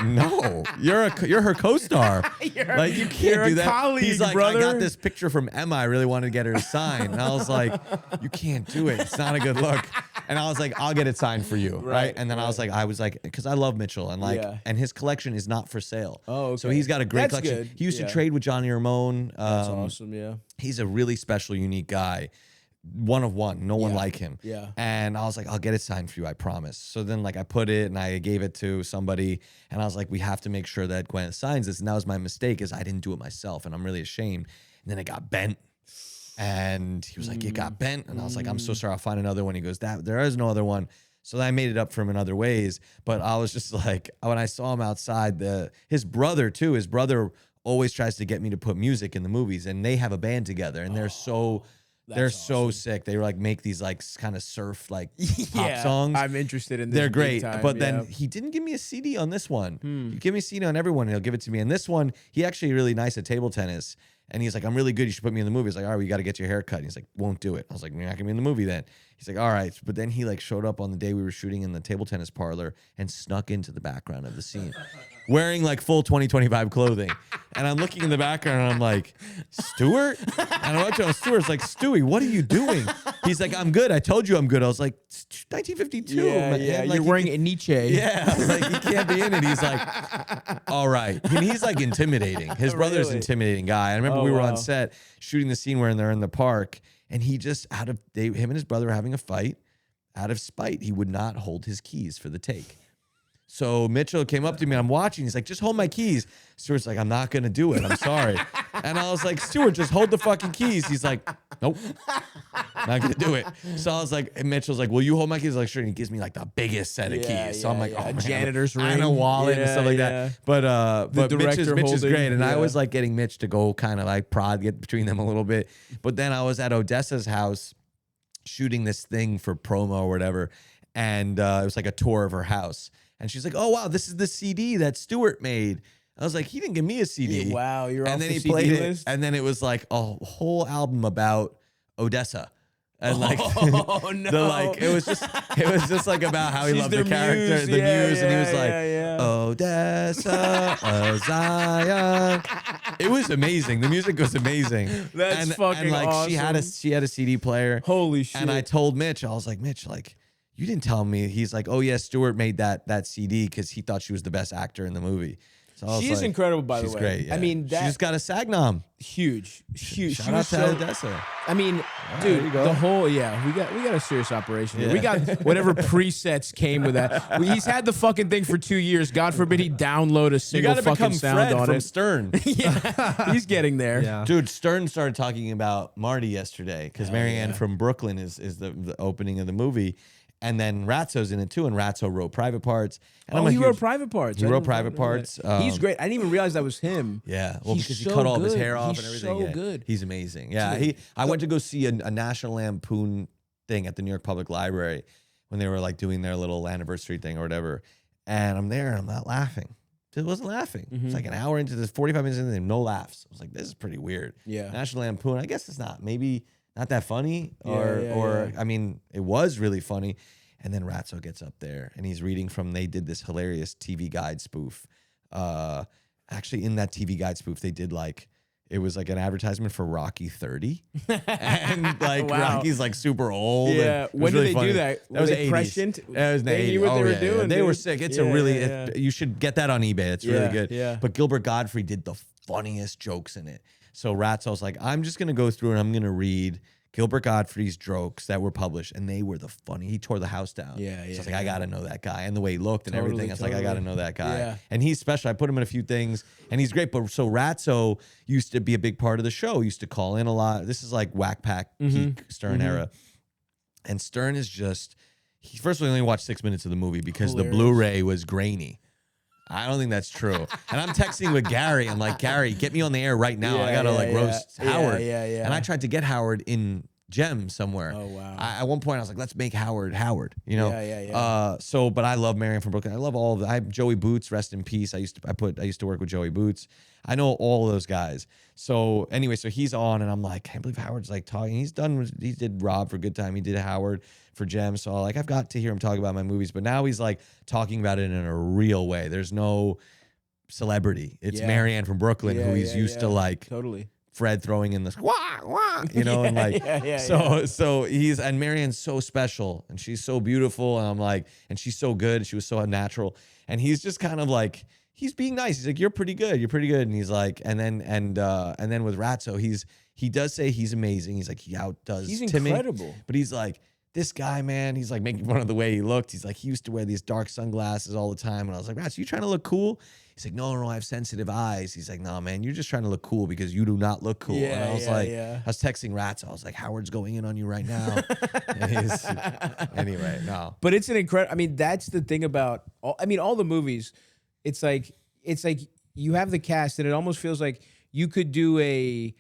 no, you're her co-star. Like, you can't do that. Colleague, he's like, brother. I got this picture from Emma. I really wanted to get her to sign. And I was like, you can't do it. It's not a good look. And I was like, I'll get it signed for you, right? And then I was like, because I love Mitchell, and and his collection is not for sale. Oh, okay. So he's got a great collection. Good. He used to trade with Johnny Ramone. That's awesome. Yeah. He's a really special, unique guy. One of one, no one like him. Yeah. And I was like, I'll get it signed for you, I promise. So then like I put it and I gave it to somebody, and I was like, we have to make sure that Gwen signs this. And that was my mistake, is I didn't do it myself, and I'm really ashamed. And then it got bent. And he was like, it got bent. And I was like, I'm so sorry, I'll find another one. He goes, there is no other one. So then I made it up for him in other ways. But I was just like, when I saw him outside, his brother always tries to get me to put music in the movies, and they have a band together, and they're so sick. They like make these like kind of surf like pop songs. I'm interested in this. They're great. Time, but then he didn't give me a CD on this one. He give me a CD on everyone, and he'll give it to me. And this one, he actually really nice at table tennis. And he's like, I'm really good. You should put me in the movie. He's like, all right, we got to get your hair cut. And he's like, won't do it. I was like, you're not going to be in the movie then. He's like, all right. But then he like showed up on the day we were shooting in the table tennis parlor and snuck into the background of the scene wearing like full 2025 clothing. And I'm looking in the background and I'm like, Stuart? And I went to him, Stuart's like, Stewie, what are you doing? He's like, I'm good. I told you I'm good. I was like, 1952. Yeah, man. Like, you're wearing a Nietzsche. Yeah. I was like, you can't be in it. He's like, all right. And he's like intimidating. His brother's an intimidating guy. I remember we were on set shooting the scene where they're in the park, and he just him and his brother were having a fight. Out of spite, he would not hold his keys for the take. So Mitchell came up to me, and I'm watching. He's like, just hold my keys. Stuart's like, I'm not going to do it. I'm sorry. And I was like, Stuart, just hold the fucking keys. He's like, nope, not going to do it. So I was like, and Mitchell's like, will you hold my keys? I'm like, sure. And he gives me like the biggest set of keys. So I'm like, oh, man, janitor's ring. And a wallet and stuff like that. But Mitch is great. And I was like getting Mitch to go kind of like get between them a little bit. But then I was at Odessa's house shooting this thing for promo or whatever. And it was like a tour of her house. And she's like, oh, wow, this is the CD that Stuart made. I was like, he didn't give me a CD. Wow, you're and off then the he CD played list? it. And then it was like a whole album about Odessa. And like, oh, no. it was just like about how he She's loved the their character, muse. the muse. And he was like, yeah. Odessa, Zion. It was amazing. The music was amazing. That's fucking like, awesome. She had a CD player. Holy shit. And I told Mitch, I was like, Mitch, like, you didn't tell me. He's like, oh yeah, Stuart made that CD because he thought she was the best actor in the movie. So She is incredible, by the way. She's great. Yeah. I mean, she just got a SAG nom. huge. Shout out to Odessa. I mean, there you dude, go. the whole we got a serious operation here. We got whatever presets came with that. He's had the fucking thing for 2 years. God forbid he download a You single got to fucking become sound Fred on from it. Stern. Yeah, he's getting there. Yeah. Dude, Stern started talking about Marty yesterday because Marianne from Brooklyn is the opening of the movie. And then Ratzo's in it too, and Ratzo wrote Private Parts. And He wrote Private Parts. He wrote Private Parts. He's great. I didn't even realize that was him. Yeah, well, He's because he so cut all of his good. hair off He's and everything. so Yeah. good. He's amazing. Yeah, I went to go see a National Lampoon thing at the New York Public Library when they were like doing their little anniversary thing or whatever. And I'm there and I'm not laughing. Just wasn't laughing. It's like an hour into this, 45 minutes into this, no laughs. I was like, this is pretty weird. Yeah. National Lampoon, I guess it's maybe not that funny. Yeah. I mean, it was really funny. And then Ratzo gets up there and he's reading from, they did this hilarious TV Guide spoof. Actually, in that TV Guide spoof, they did it was like an advertisement for Rocky 30. And like Wow. Rocky's like super old. Yeah. And it When was did really they funny. do that? That was Were the they 80s. prescient? That was in the They 80s. knew what they were doing, They were dude. sick. It's Yeah, a really, yeah. you should get that on eBay. It's really good. Yeah. But Gilbert Gottfried did the funniest jokes in it. So Ratzo's like, I'm just going to go through and I'm going to read Gilbert Gottfried's jokes that were published, and they were the funny. He tore the house down. Yeah, So I yeah, was like, I got to know that guy. And the way he looked and Totally, everything, I was like, I got to totally. know that guy. Yeah. And he's special. I put him in a few things, and he's great. But so Ratzo used to be a big part of the show. He used to call in a lot. This is like Whack Pack, peak Stern era. And Stern is just, first of all, he only watched 6 minutes of the movie because the Blu-ray was grainy. I don't think that's true. And I'm texting with Gary. I'm like, Gary, get me on the air right now. I got to roast Howard. Yeah. And I tried to get Howard in Gem somewhere. Oh, wow. At one point, I was like, let's make Howard, you know? Yeah. But I love Marianne from Brooklyn. I love all of them. I have Joey Boots, rest in peace. I used to work with Joey Boots. I know all those guys. So anyway, so he's on and I'm like, can't believe Howard's like talking. He did Rob for Good Time. He did Howard for Gem. So I've got to hear him talk about my movies, but now he's like talking about it in a real way. There's no celebrity. It's Marianne from Brooklyn who he's used to like totally. Fred throwing in this wah, you know, and like so he's, and Marianne's so special and she's so beautiful and I'm like, and she's so good and she was so unnatural and he's just kind of like, he's being nice. He's like, you're pretty good, and he's like, and then with Ratzo, he does say he's amazing. He's like, he outdoes Timmy, incredible. but he's like, this guy, man, he's like making fun of the way he looked. He's like, he used to wear these dark sunglasses all the time. And I was like, Ratzo, you trying to look cool? He's like, no, I have sensitive eyes. He's like, no, man, you're just trying to look cool because you do not look cool. And I was I was texting Ratzo. I was like, Howard's going in on you right now. Anyway, no. But it's an incredible, I mean, that's the thing about, all the movies, it's like you have the cast and it almost feels like you could do a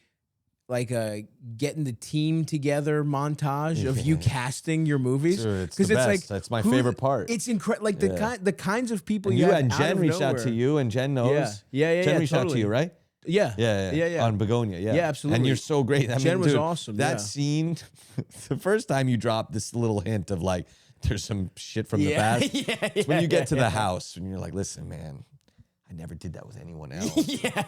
getting the team together montage of you casting your movies. Dude, it's the best. That's my favorite part. It's incredible. Like the kinds of people and you have and out Jen of reached out nowhere. to you and Jen knows. Yeah, Jen reached out to totally. you, right? Yeah. On Begonia, yeah. Yeah, absolutely. And you're so great. I Jen mean, was dude, awesome, That yeah. scene, the first time you dropped this little hint of like, there's some shit from the past. It's when you get to the house and you're like, listen, man, I never did that with anyone else.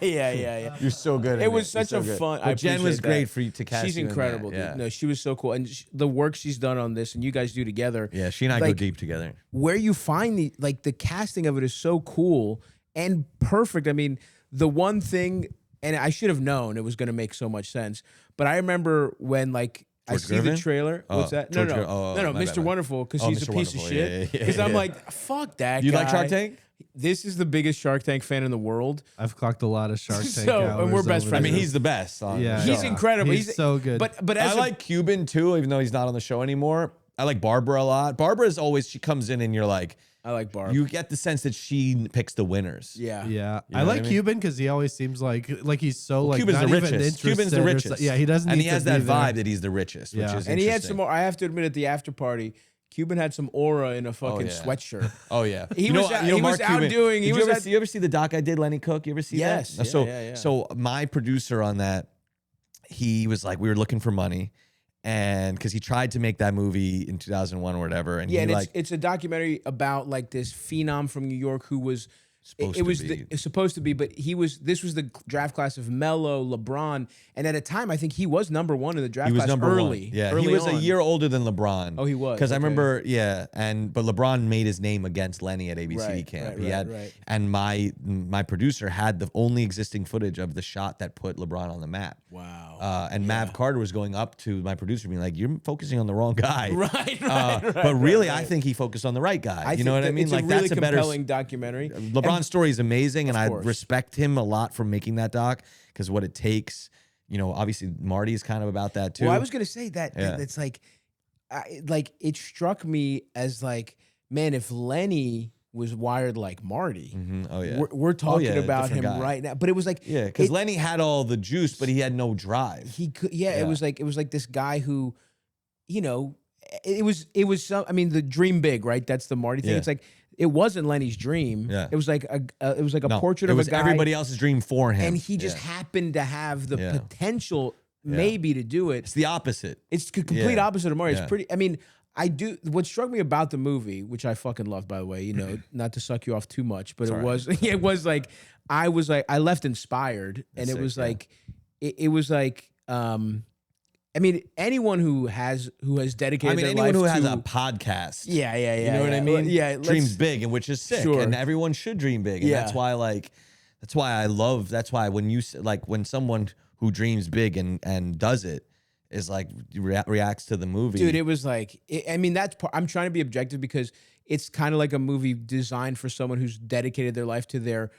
Yeah. You're so good. It was such a fun. But Jen was appreciate great that. for you to cast. She's you in incredible, that. dude. Yeah. No, she was so cool, and the work she's done on this, and you guys do together. Yeah, she and I go like, deep together. Where you find the casting of it is so cool and perfect. I mean, the one thing, and I should have known it was going to make so much sense, but I remember when I George see the Gervin? trailer. What's that? George No, Gervin. my Mr. bad. Wonderful, because Oh, he's Mr. a piece of Wonderful. shit. Yeah. Because I'm like, fuck that You guy. like Shark Tank? This is the biggest Shark Tank fan in the world. I've clocked a lot of Shark Tank So, and hours we're best over friends. I mean, there. he's the best. On Yeah. the He's show. incredible. He's so good. But I as like Cuban too, even though he's not on the show anymore. I like Barbara a lot. Barbara's always, she comes in and you're like, I like Barb. you get the sense that she picks the winners. Yeah. Yeah, know I what like I mean? Cuban because he always seems like he's so like Cuban's not the even richest. Cuban's the interested or richest. Yeah, he doesn't. And need he to has be that there. vibe that he's the richest, Yeah. which is And he had interesting. some more. I have to admit, at the after party, Cuban had some aura in a fucking yeah. sweatshirt. Oh yeah, He was Mark Cuban- outdoing. He Did was you ever at- see? You ever see the doc I did, Lenny Cook? You ever see Yes. that? Yeah, So my producer on that, he was like, we were looking for money, and because he tried to make that movie in 2001 or whatever, and Yeah, he and like it's a documentary about this phenom from New York who was It's supposed to be, but this was the draft class of Melo, LeBron, and at a time I think he was number 1 in the draft class early. Yeah, early he was on. a year older than LeBron. Oh, he was. Because I Okay. remember, but LeBron made his name against Lenny at ABCD camp. And my producer had the only existing footage of the shot that put LeBron on the map. Wow. And Mav Carter was going up to my producer being like, "You're focusing on the wrong guy." Right. But really, I think he focused on the right guy. You know what I mean? It's Like a really that's a better compelling documentary. LeBron's story is amazing, and I course. respect him a lot for making that doc because what it takes, obviously Marty is kind of about that too. Well, I was gonna say that it's like it struck me as like, man, if Lenny was wired like Marty, Oh yeah, we're talking about him guy. right now. But it was like, because Lenny had all the juice, but he had no drive. He could, it was like this guy who, it was some. I mean, the dream big, right? That's the Marty thing. Yeah. It's like it wasn't Lenny's dream. Yeah. It was like a portrait of a guy. Everybody else's dream for him, and he just happened to have the potential maybe to do it. It's the opposite. It's the complete opposite of Marty. Yeah. It's pretty. I mean, what struck me about the movie, which I fucking loved, by the way, not to suck you off too much, but it was like I left inspired, and it was like it was like I mean, anyone who has dedicated their anyone life who to, has a podcast. Yeah. You know what I mean? Yeah. Dreams big, and which is sick. Sure. And everyone should dream big. And that's why when someone who dreams big and does it is like reacts to the movie. Dude, it was like, I'm trying to be objective because it's kind of like a movie designed for someone who's dedicated their life to their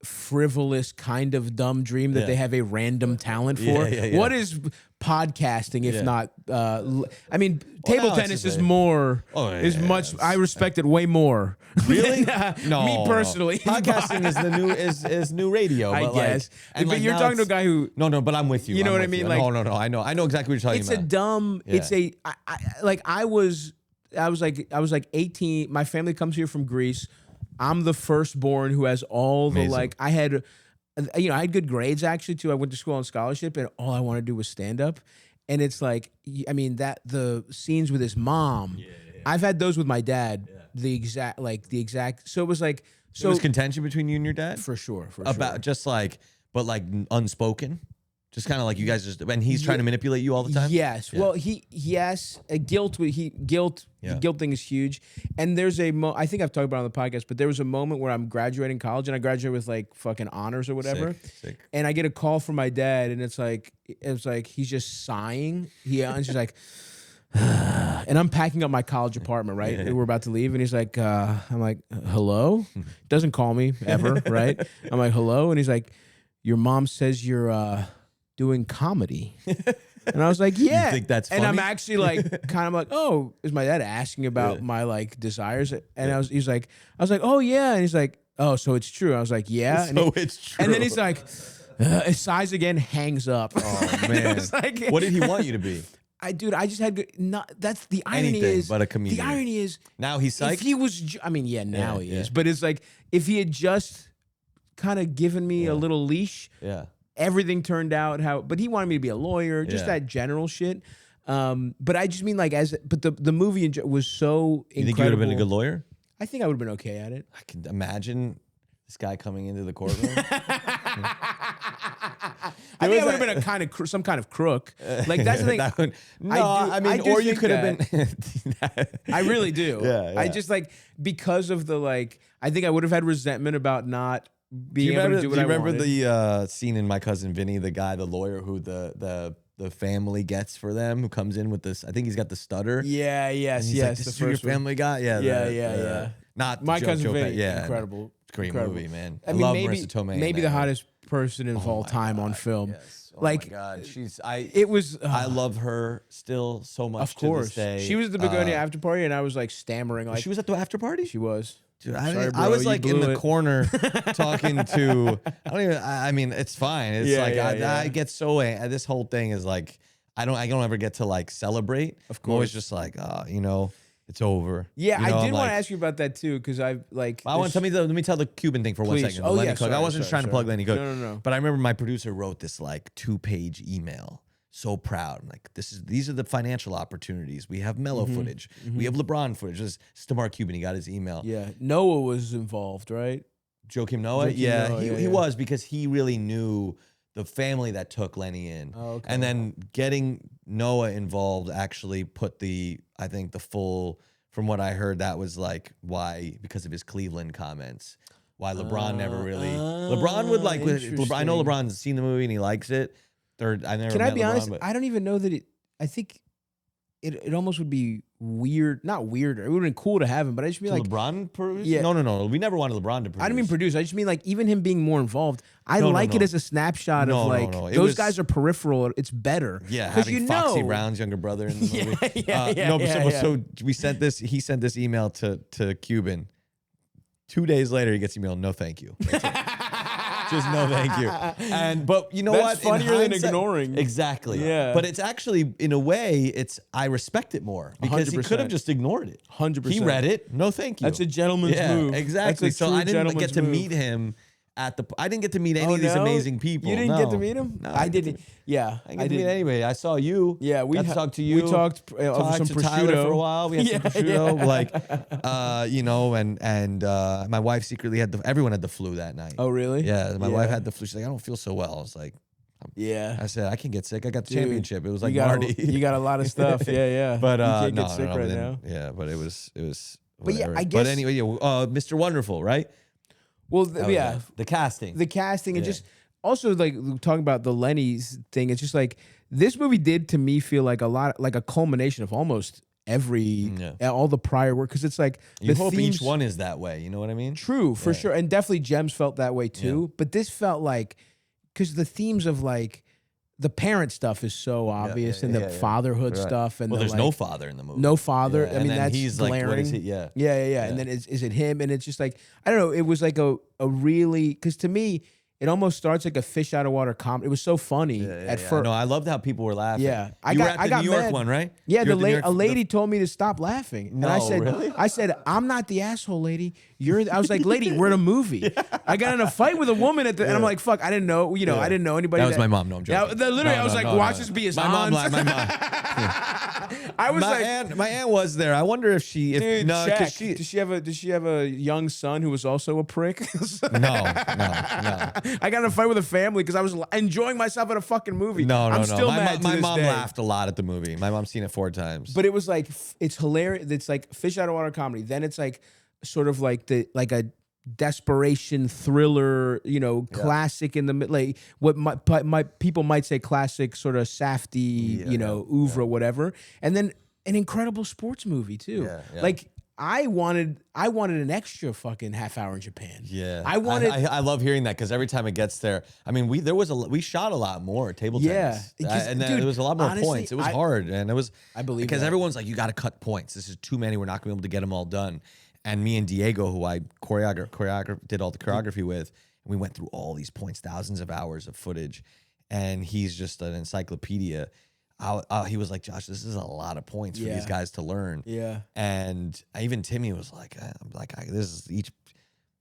frivolous kind of dumb dream that they have a random talent for. What is podcasting if not table tennis is more much I respect it way more. Really? No, me personally. Podcasting is new radio, I guess. And but you're talking to a guy who No, but I'm with you. You know what I mean? Like, no, I know exactly what you're talking about. I was like 18. My family comes here from Greece. I'm the firstborn who has all the I had good grades actually too. I went to school on scholarship, and all I wanted to do was stand up. And it's like, that the scenes with his mom, I've had those with my dad. The exact. So it was like, There was contention between you and your dad for sure. About just like, but like unspoken. Just kind of like you guys and he's trying to manipulate you all the time. Yes. Yeah. Well, guilt thing is huge. And there's I think I've talked about it on the podcast, but there was a moment where I'm graduating college, and I graduated with like fucking honors or whatever. Sick. And I get a call from my dad, and it's like he's just sighing. And she's like, and I'm packing up my college apartment, right? And we're about to leave, and he's like, I'm like, hello? Doesn't call me ever, right? I'm like, hello? And he's like, your mom says you're doing comedy. And I was like, yeah. You think that's funny? And I'm actually like, kind of like, oh, is my dad asking about my like desires? And I was like, oh yeah. And he's like, oh, so it's true. I was like, yeah. It's true. And then he's like, sighs again, hangs up. Oh man. Like, what did he want you to be? I just had that's the irony. Anything is but a comedian. The irony is now he's psyched. If he was, now he is. But it's like if he had just kind of given me a little leash. Yeah. Everything turned out but he wanted me to be a lawyer, just that general shit. But I just mean like but the movie was so incredible. You think you would have been a good lawyer? I think I would have been okay at it. I can imagine this guy coming into the courtroom. I think I would have been some kind of crook. Like that's the thing. Or you could have been. I really do. Yeah. I just like because of the I think I would have had resentment about not being able to do what I wanted. Do you remember the scene in My Cousin Vinny, the guy, the lawyer who the family gets for them, who comes in with this? I think he's got the stutter. Yeah. Yes. Like, yes. this The is your family guy. Yeah. Yeah. Not My Cousin Vinny. Yeah. Incredible. Great movie, man. I mean, love maybe Marissa Tomei. Maybe the hottest person of all time on film. Yes. Oh my God, I love her still so much. Of course, to this day. She was at the Begonia after party, and I was like stammering. Like she was at the after party. She was. Dude, Sorry, bro, I was like in the it. corner talking to. I mean, it's fine. It's I get so this whole thing is like I don't ever get to like celebrate. Of course, I'm always just like it's over. Yeah, I did want to ask you about that too because I like. Let me tell the Cuban thing for 1 second. Oh, Lenny Cook. Sorry, I wasn't trying to plug Lenny Cook. No. But I remember my producer wrote this like 2-page email. So proud. Like these are the financial opportunities. We have Melo footage. We have LeBron footage. This is Tamar Cuban. He got his email. Yeah. Noah was involved, right? Joakim Noah? Joakim Yeah, Noah, he was, because he really knew the family that took Lenny in. Oh, okay. And then getting Noah involved actually put I think the full, from what I heard, that was like why, because of his Cleveland comments. Why LeBron never really, LeBron would like, I know LeBron's seen the movie and he likes it. I never. Can I be honest? but I don't even know that I think it almost would be weird, not weirder. It would have been cool to have him, but I just mean like LeBron produce? Yeah. No. We never wanted LeBron to produce. I don't mean produce. I just mean like even him being more involved. I like it as a snapshot of like those guys are peripheral. It's better. Yeah, having Foxy Brown's younger brother in the movie. So we sent this. He sent this email to Cuban. 2 days later, he gets email. No, thank you. Just no, thank you. But you know what? That's funnier than ignoring. Exactly. Yeah. But it's actually, in a way, I respect it more because he could have 100%. just ignored it. 100%. He read it. No, thank you. That's a gentleman's move. Exactly. That's a So true I didn't get gentleman's to move. meet him I didn't get to meet any of these amazing people. You didn't get to meet him? No, I didn't. Yeah, I didn't get to meet anybody. I saw you. Yeah, we got to talk to you. We talked over some to prosciutto Tyler for a while. We had some prosciutto, and my wife secretly had everyone had the flu that night. Oh, really? Yeah, my wife had the flu. She's like, I don't feel so well. I was like, yeah. I said, I can get sick. I got the championship. It was like Marty. Marty. You got a lot of stuff. Yeah. But you can't no, get sick right now. Yeah, but it was. But yeah, whatever. I guess. But anyway, Mr. Wonderful, right? Well, The casting. The casting, and just also like talking about the Lenny's thing. It's just like this movie did to me feel like a culmination of almost all the prior work, because it's like you the hope themes, each one is that way. You know what I mean? True, for sure, and definitely Gems felt that way too. But this felt like, because the themes of like the parent stuff is so obvious, and the fatherhood stuff, and there's no father in the movie. No father. I mean, that's he's glaring. like, what is he? Yeah. And then is it him? And it's just like, I don't know. It was like a really, because to me, it almost starts like a fish out of water comedy. It was so funny at first. No, I loved how people were laughing. Yeah, I got the New York one, right? Yeah, a lady told me to stop laughing, and I said, really? I said, I'm not the asshole, lady. I was like, lady, we're in a movie. I got in a fight with a woman and I'm like, fuck, I didn't know. I didn't know anybody. That was my mom. No, I'm joking. Literally, I was like, watch this be his my aunt. mom. I was my aunt was there. I wonder if she. Dude, no, check. Did she have a young son who was also a prick? No. I got in a fight with a family because I was enjoying myself at a fucking movie. No. I'm still mad to my this mom day. laughed a lot at the movie. My mom's seen it 4 times. But it was like, it's hilarious. It's like fish out of water comedy. Then it's like sort of like a desperation thriller, classic in the like what people might say classic sort of Safdie, oeuvre, whatever. And then an incredible sports movie too. Like I wanted an extra fucking half hour in Japan. Yeah, I love hearing that, because every time it gets there, I mean, we shot a lot more table tennis. And then there was a lot more points. It was hard, and it was because everyone's like, you got to cut points. This is too many. We're not going to be able to get them all done. And me and Diego, who I did all the choreography with, and we went through all these points, thousands of hours of footage, and he's just an encyclopedia. He was like, Josh, this is a lot of points for these guys to learn. Yeah. And even Timmy was like, this is each.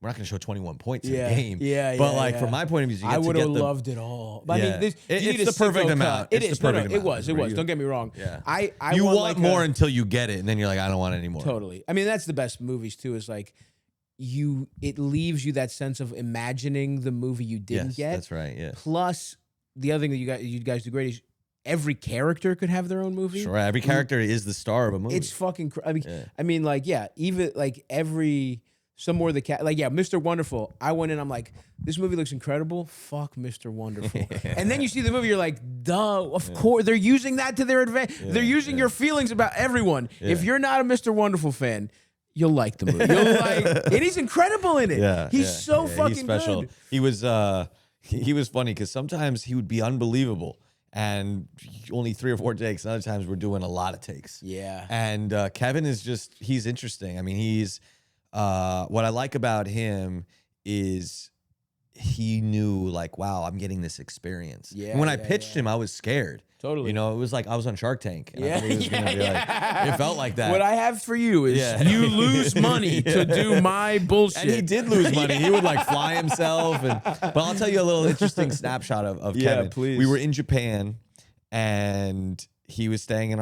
We're not going to show 21 points in a game. But from my point of view, I would have loved it all. But I mean, it's the perfect amount. It is. It was. Don't get me wrong. Yeah. You want more until you get it, and then you're like, I don't want any more. Totally. I mean, that's the best movies too. Is like it leaves you that sense of imagining the movie you didn't get. That's right. Yeah. Plus, the other thing that you guys do great is every character could have their own movie. Sure. Every character is the star of a movie. It's fucking. I mean, even like every. Some more the cat, Mr. Wonderful. I went in, I'm like, this movie looks incredible. Fuck Mr. Wonderful. And then you see the movie, you're like, duh, of course. They're using that to their advantage. They're using your feelings about everyone. If you're not a Mr. Wonderful fan, you'll like the movie. And he's incredible in it. He's so fucking he's special. good. He was funny because sometimes he would be unbelievable. And only 3 or 4 takes. And other times we're doing a lot of takes. Yeah. And Kevin is he's interesting. I mean, he's. What I like about him is he knew, like, wow, I'm getting this experience. Yeah. And when I pitched him, I was scared. Totally. It was like I was on Shark Tank. And I thought he was gonna be like, it felt like that. What I have for you is you lose money to do my bullshit. And he did lose money. He would like fly himself. But I'll tell you a little interesting snapshot of Kevin. Please. We were in Japan, and we were staying in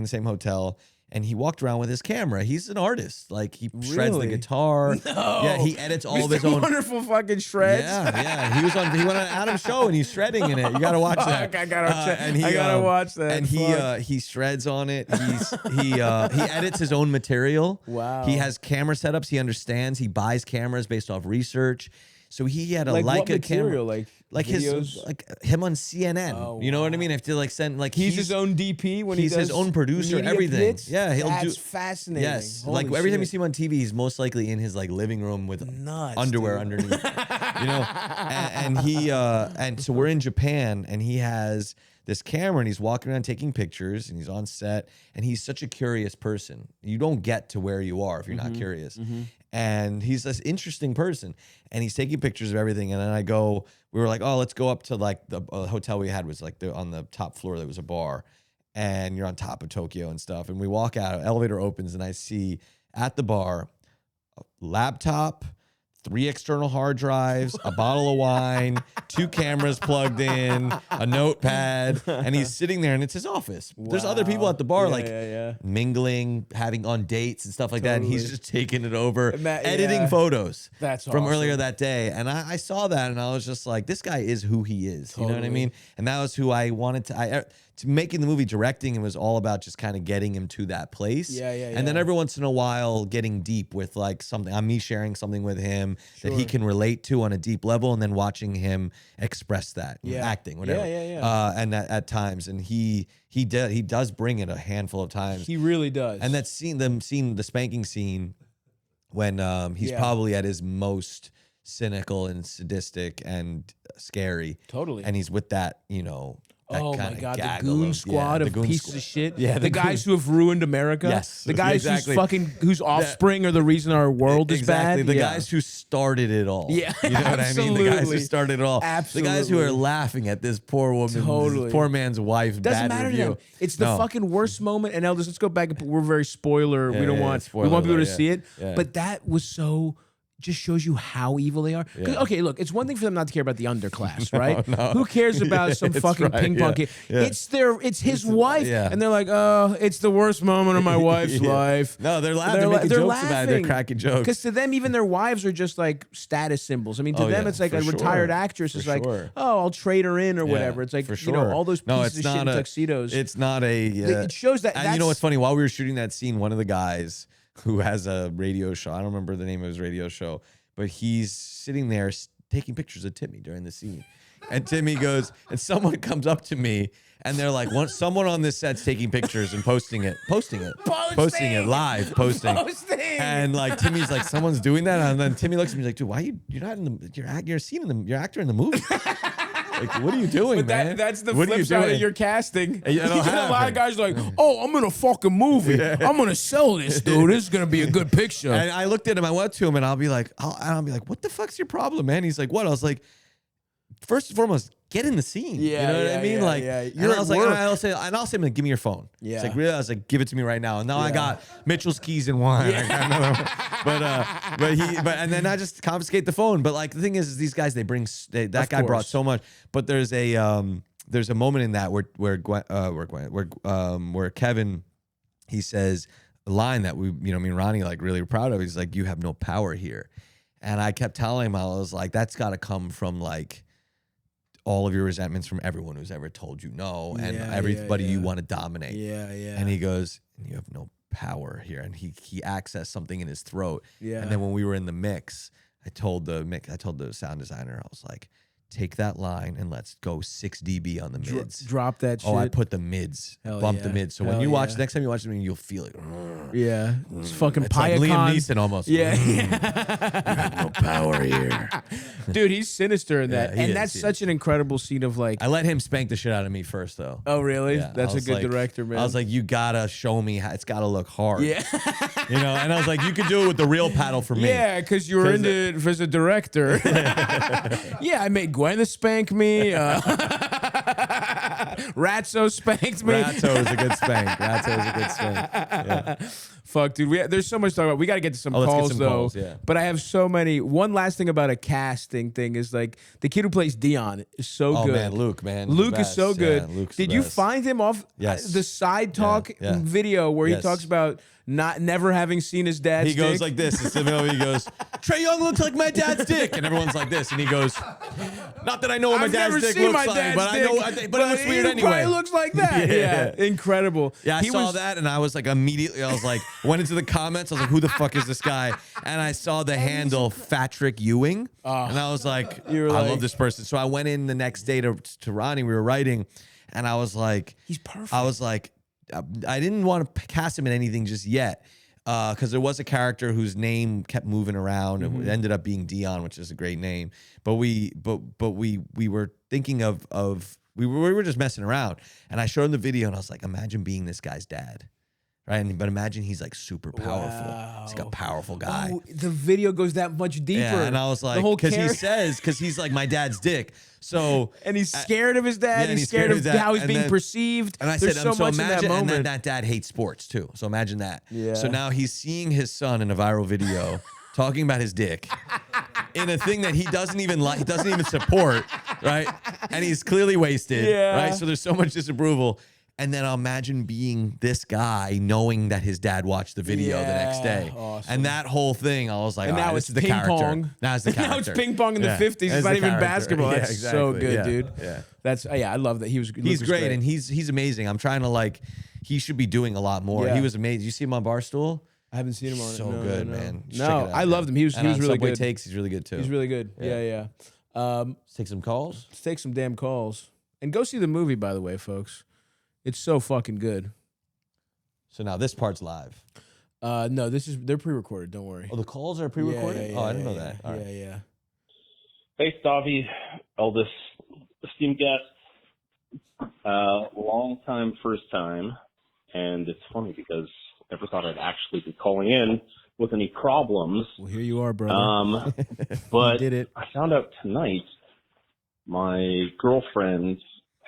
the same hotel. and he walked around with his camera. He's an artist. Like he shreds the Really? guitar. No. Yeah, he edits all of his own wonderful fucking shreds. Yeah. He went on Adam's show and he's shredding in it. You gotta watch that. I gotta watch that. And he shreds on it. He edits his own material. Wow. He has camera setups. He understands. He buys cameras based off research. So he had a like what Leica material? camera. Like his him on CNN. Oh, you know what I mean? I have to like send like he's his own DP when he's he does his own producer, media everything. Hits? Yeah, he'll That's do. fascinating. Yes, Holy like every time you shit. see him on TV, he's most likely in his like living room with Nuts, underwear dude. underneath. You know, and so we're in Japan, and he has this camera, and he's walking around taking pictures, and he's on set, and he's such a curious person. You don't get to where you are if you're not curious. And he's this interesting person, and he's taking pictures of everything. And then we were like, oh, let's go up to like the hotel we had was like on the top floor. There was a bar, and you're on top of Tokyo and stuff. And we walk out, elevator opens, and I see at the bar a laptop, 3 external hard drives, a bottle of wine, 2 cameras plugged in, a notepad, and he's sitting there, and it's his office. There's other people at the bar, mingling, having on dates and stuff like that, and he's just taking it over, editing photos from earlier that day. And I saw that, and I was just like, this guy is who he is. You know what I mean? And that was who I wanted to making the movie, directing, it was all about just kind of getting him to that place. And then every once in a while getting deep with like something, me sharing something with him that he can relate to on a deep level, and then watching him express that, acting, whatever. And at times, and he does bring it a handful of times. He really does. And that scene, the spanking scene, when he's probably at his most cynical and sadistic and scary. Totally. And he's with that, you know. Oh my God, the goon squad of pieces of shit. Yeah, the guys who have ruined America. Yes, the guys whose offspring are the reason our world is bad. The guys who started it all. Yeah, you know what I mean. The guys who started it all. Absolutely. The guys who are laughing at this poor woman, this poor man's wife. Doesn't matter to them. It's the fucking worst moment. And Elders, let's go back. We're very spoiler. We don't want. We want people to see it. But that was so. Just shows you how evil they are. Okay, look, it's one thing for them not to care about the underclass, right? No. Who cares about some fucking ping pong kid? It's his wife, and they're like, oh, it's the worst moment of my wife's life. No, they're laughing. They're making jokes about it. They're cracking jokes. Because to them, even their wives are just like status symbols. I mean, to them, it's like a retired actress is like, oh, I'll trade her in or whatever. It's like, you know, all those pieces of shit in tuxedos. It's not a. It shows that. And you know what's funny? While we were shooting that scene, one of the guys who has a radio show. I don't remember the name of his radio show, but he's sitting there taking pictures of Timmy during the scene. And Timmy goes, and someone comes up to me, and they're like, someone on this set's taking pictures and posting it live, posting. And like Timmy's like, someone's doing that, and then Timmy looks at me like, dude, why you're not in the you're actor in the movie. Like, what are you doing, man? That's the flip side of your casting. You get a lot of guys like, oh, I'm in a fucking movie. I'm gonna sell this, dude. This is gonna be a good picture. And I looked at him. I went to him, and I'll be like, what the fuck's your problem, man? He's like, what? I was like, first and foremost, get in the scene. You know what I mean? And I was like, I'll say, give me your phone. It's like, really? I was like, give it to me right now. And now I got Mitchell's keys and wine. I got another one. And then I just confiscate the phone. But like the thing is these guys, that guy brought so much. But there's a moment in that where Kevin, he says a line that me and Ronnie like really proud of. He's like, you have no power here. And I kept telling him, I was like, that's got to come from like all of your resentments from everyone who's ever told you no, and everybody you want to dominate. And he goes, you have no power here. And he accessed something in his throat. And then when we were in the mix, I told the sound designer, I was like, take that line and let's go 6 dB on the mids. Drop that shit. Oh, I put the mids. Bump the mids. So when you watch, next time you watch it, you'll feel it. Yeah. It's fucking it's like Liam Neeson almost. Yeah. You have no power here. Dude, he's sinister in that. Yeah, that's such an incredible scene of like. I let him spank the shit out of me first, though. Oh, really? Yeah, That's a good director, man. I was like, you gotta show me how it's gotta look hard. Yeah. And I was like, you could do it with the real paddle for me. Yeah, because you were into it as a director. Yeah, I made Gwen spank me. Ratso spanked me. Ratso is a good spank. Ratso is a good spank. Yeah. Fuck, dude. There's so much to talk about. We got to get to some let's calls, get some though. calls, yeah. But I have so many. One last thing about a casting thing is like the kid who plays Dion is so good. Oh, man, Luke, man. Luke is so good. Yeah, Luke's Did the you best. find him off the side talk video where he talks about never having seen his dad's He goes dick? like this. It's the middle. He goes, Trae Young looks like my dad's dick. And everyone's like this. And he goes, not that I know what my I've dad's never dick seen looks my like, dad's but I dick, know, but it looks weird he anyway. probably looks like that. Yeah. Incredible. Yeah, I saw that and I was like immediately, I was like, went into the comments. I was like, who the fuck is this guy? And I saw the handle Fatrick Ewing. And I was like, I love this person. So I went in the next day to Ronnie. We were writing. And I was like, he's perfect. I was like, I didn't want to cast him in anything just yet. Because there was a character whose name kept moving around, and it ended up being Dion, which is a great name. But we were thinking of we were just messing around, and I showed him the video, and I was like, imagine being this guy's dad, right? But imagine he's like super powerful. Wow. He's like a powerful guy. Oh, the video goes that much deeper. Yeah, and I was like, because he's like my dad's dick. So and he's scared of his dad. Yeah, he's scared of how he's being perceived. And I There's said, so much imagine, in that moment. and then that dad hates sports too. So imagine that. Yeah. So now he's seeing his son in a viral video talking about his dick in a thing that he doesn't even like, he doesn't even support, right? And he's clearly wasted, right? So there's so much disapproval. And then I'll imagine being this guy knowing that his dad watched the video the next day. Awesome. And that whole thing, I was like, And now this it's is the ping character. pong. Now it's the character. Now it's ping pong in the 50s. It's not even basketball. That's so good, dude. Yeah. That's I love that. He's great, and he's amazing. I'm trying to like, he should be doing a lot more. Yeah. He was amazing. You see him on Barstool? I haven't seen him on So it. No, good, no, no. man. Just No, check it out, I loved him. He was and really Subway good. Takes, he's really good too. He's really good. Yeah. Let's take some calls. Let's take some damn calls and go see the movie. By the way, folks, it's so fucking good. So now this part's live. No, they're pre-recorded. Don't worry. Oh, the calls are pre-recorded? Yeah, I didn't know that. All right. Yeah. Hey, Stavvy, eldest esteemed guest, long time, first time, and it's funny because I never thought I'd actually be calling in with any problems. Well, here you are, brother. But You did it. I found out tonight my girlfriend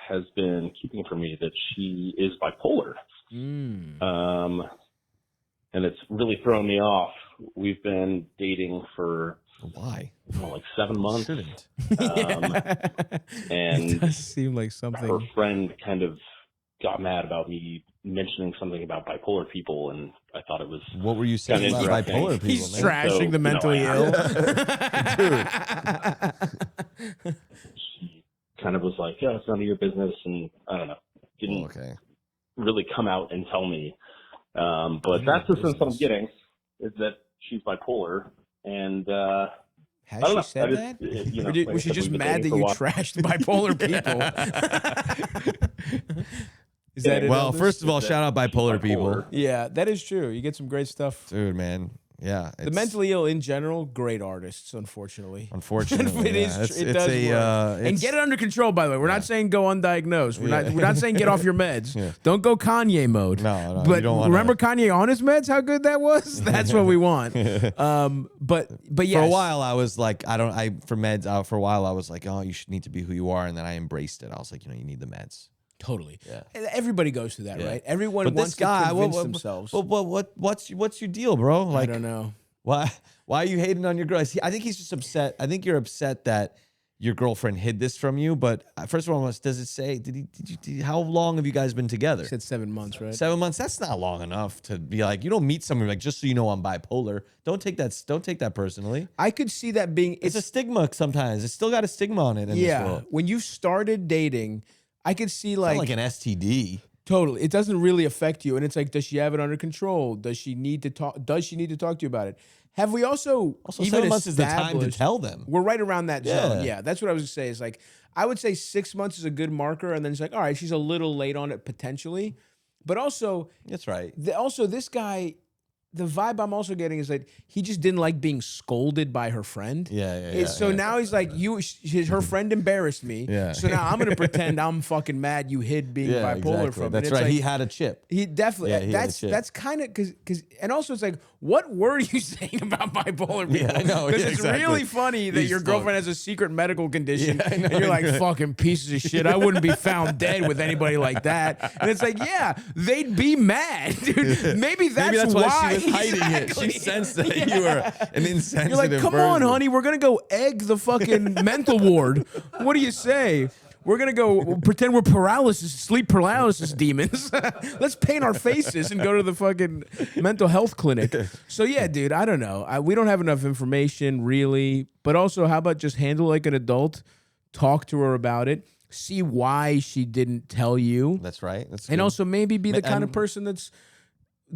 has been keeping from me that she is bipolar. And it's really thrown me off. We've been dating for Why? like 7 months. Shouldn't. And It does seem like something. her friend kind of got mad about me mentioning something about bipolar people, and I thought it was What were you saying Kinda about interesting. bipolar people, He's man? trashing So, the mentally ill. she kind of was like, yeah, it's none of your business, and I don't know, didn't Okay. really come out and tell me. But that's the sense I'm getting, is that she's bipolar, and I Has don't she know. said I that? just, you know, Or like was I she said, just we've been mad that dating you for a while. trashed bipolar people? Is that it? Well, Elvis? first of all, shout out bipolar people. Yeah, that is true. You get some great stuff. Dude, man. Yeah. The mentally ill in general, great artists, unfortunately. Unfortunately. It is. yeah. It does work. And get it under control. By the way, we're not saying go undiagnosed. We're not saying get off your meds. Yeah. Don't go Kanye mode. No, But you don't wanna- remember Kanye on his meds? How good that was. That's what we want. But yes. For a while, I was like, for meds, for a while, I was like, oh, you should need to be who you are. And then I embraced it. I was like, you need the meds. Totally. Yeah. Everybody goes through that, Yeah. right? Everyone But wants this guy, to convince themselves. what's your deal, bro? Like, I don't know. Why are you hating on your girl? I think he's just upset. I think you're upset that your girlfriend hid this from you. But first of all, does it say? How long have you guys been together? You said 7 months, right? 7 months. That's not long enough to be like, you don't meet someone like, just so you know I'm bipolar. Don't take that personally. I could see that being. It's a stigma sometimes. It's still got a stigma on it in this world. When you started dating, I could see It's not like an STD. Totally. It doesn't really affect you. And it's like, does she have it under control? Does she need to talk to you about it? Have we also even 7 months is the time to established- tell them. We're right around that zone. Yeah. Yeah, that's what I was going to say. Is like, I would say 6 months is a good marker. And then it's like, all right, she's a little late on it potentially. But also, That's right. this guy, the vibe I'm also getting is that he just didn't like being scolded by her friend. Yeah. So now he's like, her friend embarrassed me. Yeah. So now I'm gonna pretend I'm fucking mad you hid being bipolar exactly. from. That's and it's right. like, he had a chip. he definitely. Yeah, he had a chip. That's kind of because and also it's like, what were you saying about bipolar people? Yeah, I know. Because Yeah, it's exactly. really funny that He's your fucked. girlfriend has a secret medical condition, Yeah, I know, and you're like, I know. fucking pieces of shit. I wouldn't be found dead with anybody like that. And it's like, yeah, they'd be mad, dude. Maybe that's why she was hiding Exactly. it. She sensed that you were an insensitive You're like, come on, person. honey, we're gonna go egg the fucking mental ward. What do you say? We're gonna go pretend we're sleep paralysis demons. Let's paint our faces and go to the fucking mental health clinic. So yeah, dude, I don't know. We don't have enough information really, but also, how about just handle like an adult, talk to her about it, see why she didn't tell you, That's right. That's and good. also maybe be the kind of And- person that's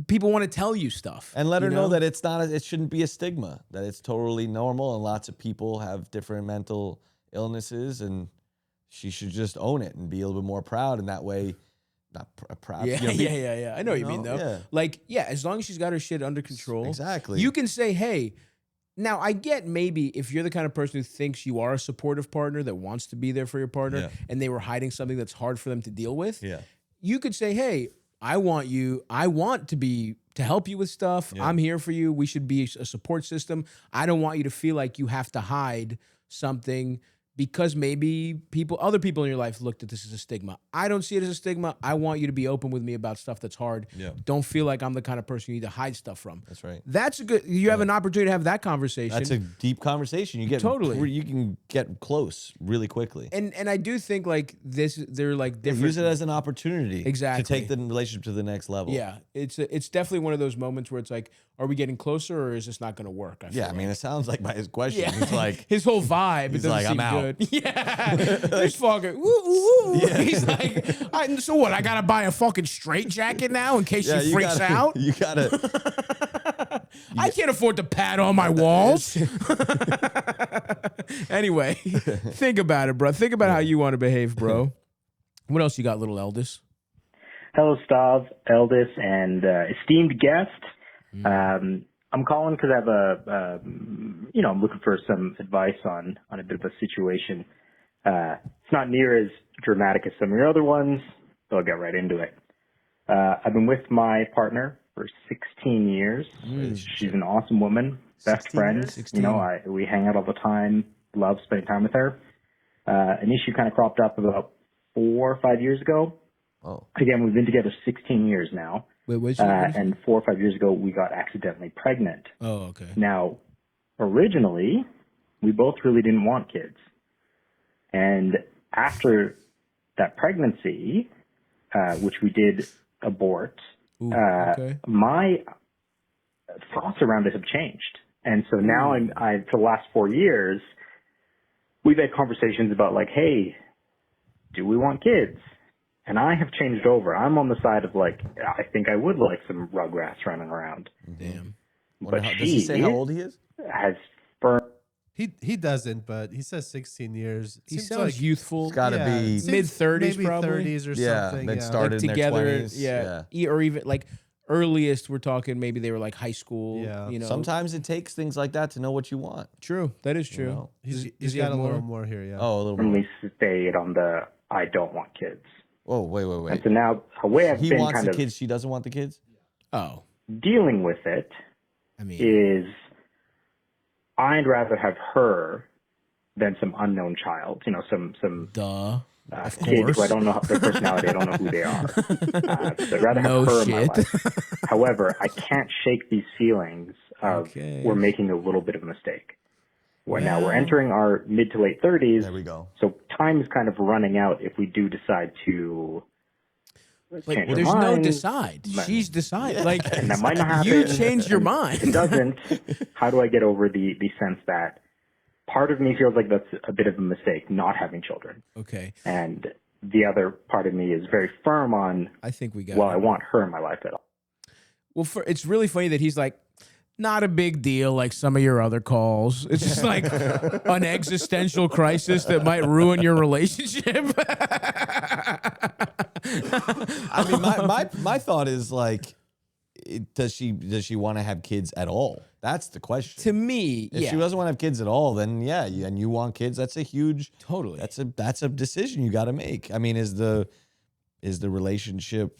people want to tell you stuff, And let her you know that it's not. It shouldn't be a stigma. That it's totally normal, and lots of people have different mental illnesses, and she should just own it and be a little bit more proud. And that way, not proud. Yeah, you know, yeah. I know what you mean, though. Yeah. Like, yeah, as long as she's got her shit under control. Exactly. You can say, hey, now I get maybe if you're the kind of person who thinks you are a supportive partner that wants to be there for your partner, Yeah. and they were hiding something that's hard for them to deal with. Yeah. You could say, hey, I want to help you with stuff. Yeah. I'm here for you. We should be a support system. I don't want you to feel like you have to hide something because maybe other people in your life looked at this as a stigma. I don't see it as a stigma. I want you to be open with me about stuff that's hard. Yeah. Don't feel like I'm the kind of person you need to hide stuff from. That's right. That's a good. You have an opportunity to have that conversation. That's a deep conversation. You get Totally. You can get close really quickly. and I do think like they're like different. Use it as an opportunity. Exactly. To take the relationship to the next level. Yeah, it's definitely one of those moments where it's like, are we getting closer or is this not going to work? I feel Yeah. I mean, it sounds like by his question, Yeah. he's like, his whole vibe. He's it doesn't like, seem I'm out. good. Yeah, this fucking. Woo, woo, woo. He's like, so what? I gotta buy a fucking straight jacket now in case she freaks out. You gotta. I can't afford to pad on my walls. Anyway, think about it, bro. Think about how you want to behave, bro. What else you got, little Eldest? Hello, Stav, Eldest, and esteemed guest. I'm calling because I have I'm looking for some advice on a bit of a situation. It's not near as dramatic as some of your other ones, so I'll get right into it. I've been with my partner for 16 years. She's an awesome woman, best friend. 16. We hang out all the time, love spending time with her. An issue kind of cropped up about 4 or 5 years ago. Oh. Again, we've been together 16 years now. Wait, what's And 4 or 5 years ago, we got accidentally pregnant. Oh, okay. Now, originally, we both really didn't want kids. And after that pregnancy, which we did abort, Ooh, okay. my thoughts around it have changed. And so now for the last 4 years, we've had conversations about like, hey, do we want kids? And I have changed over. I'm on the side of like, I think I would like some Rugrats running around. Damn. But Does he say how old he is? has firm. He doesn't, but he says 16 years. He Seems sounds like youthful. It's gotta be seems mid-30s maybe probably. 30s or Yeah, something. then Yeah. started in their together. 20s. Or even like earliest we're talking maybe they were like high school. Yeah. You know. Sometimes it takes things like that to know what you want. True. That is true. know? He's Does he got have a little more? more here, yeah. Oh, a little more. firmly stayed on the I don't want kids. Oh, wait. And so now a way I've He been wants kind the of kids. She doesn't want the kids. Oh, dealing with it I mean, is I'd rather have her than some unknown child. Some duh. kid course. who I don't know their personality. I don't know who they are. So I'd rather No have her in my shit. life. However, I can't shake these feelings of Okay. we're making a little bit of a mistake. Now we're Well- entering our mid to late 30s. There we go. So time is kind of running out if we do decide to But change our there's no mind. decide. But- She's decided. Like And that might not happen. you changed your And mind. It doesn't. How do I get over the sense that part of me feels like that's a bit of a mistake, not having children, Okay. and the other part of me is very firm on, I think we got well, it. I want her in my life at all. Well, it's really funny that he's like, not a big deal like some of your other calls. It's just like an existential crisis that might ruin your relationship. I mean, my thought is like, does she want to have kids at all? That's the question. To me, If yeah. she doesn't want to have kids at all, then yeah, and you want kids, that's a huge Totally. That's a decision you got to make. I mean, is the relationship,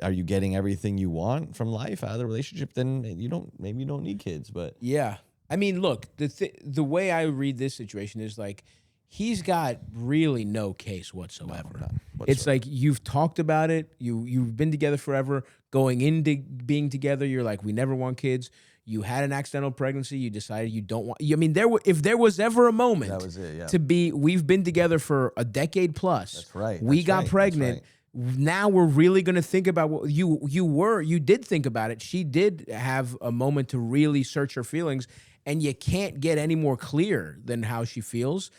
are you getting everything you want from life out of the relationship? Then maybe you don't need kids, but yeah. I mean, look, the way I read this situation is like, he's got really no case whatsoever. none It's like, you've talked about it. You've been together forever. Going into being together, you're like, we never want kids. You had an accidental pregnancy. You decided you don't want. I mean, if there was ever a moment that was it. Yeah. to be, we've been together for a decade plus. That's right. We That's got right. pregnant. Now we're really going to think about what you did think about it. She did have a moment to really search her feelings, and you can't get any more clear than how she feels.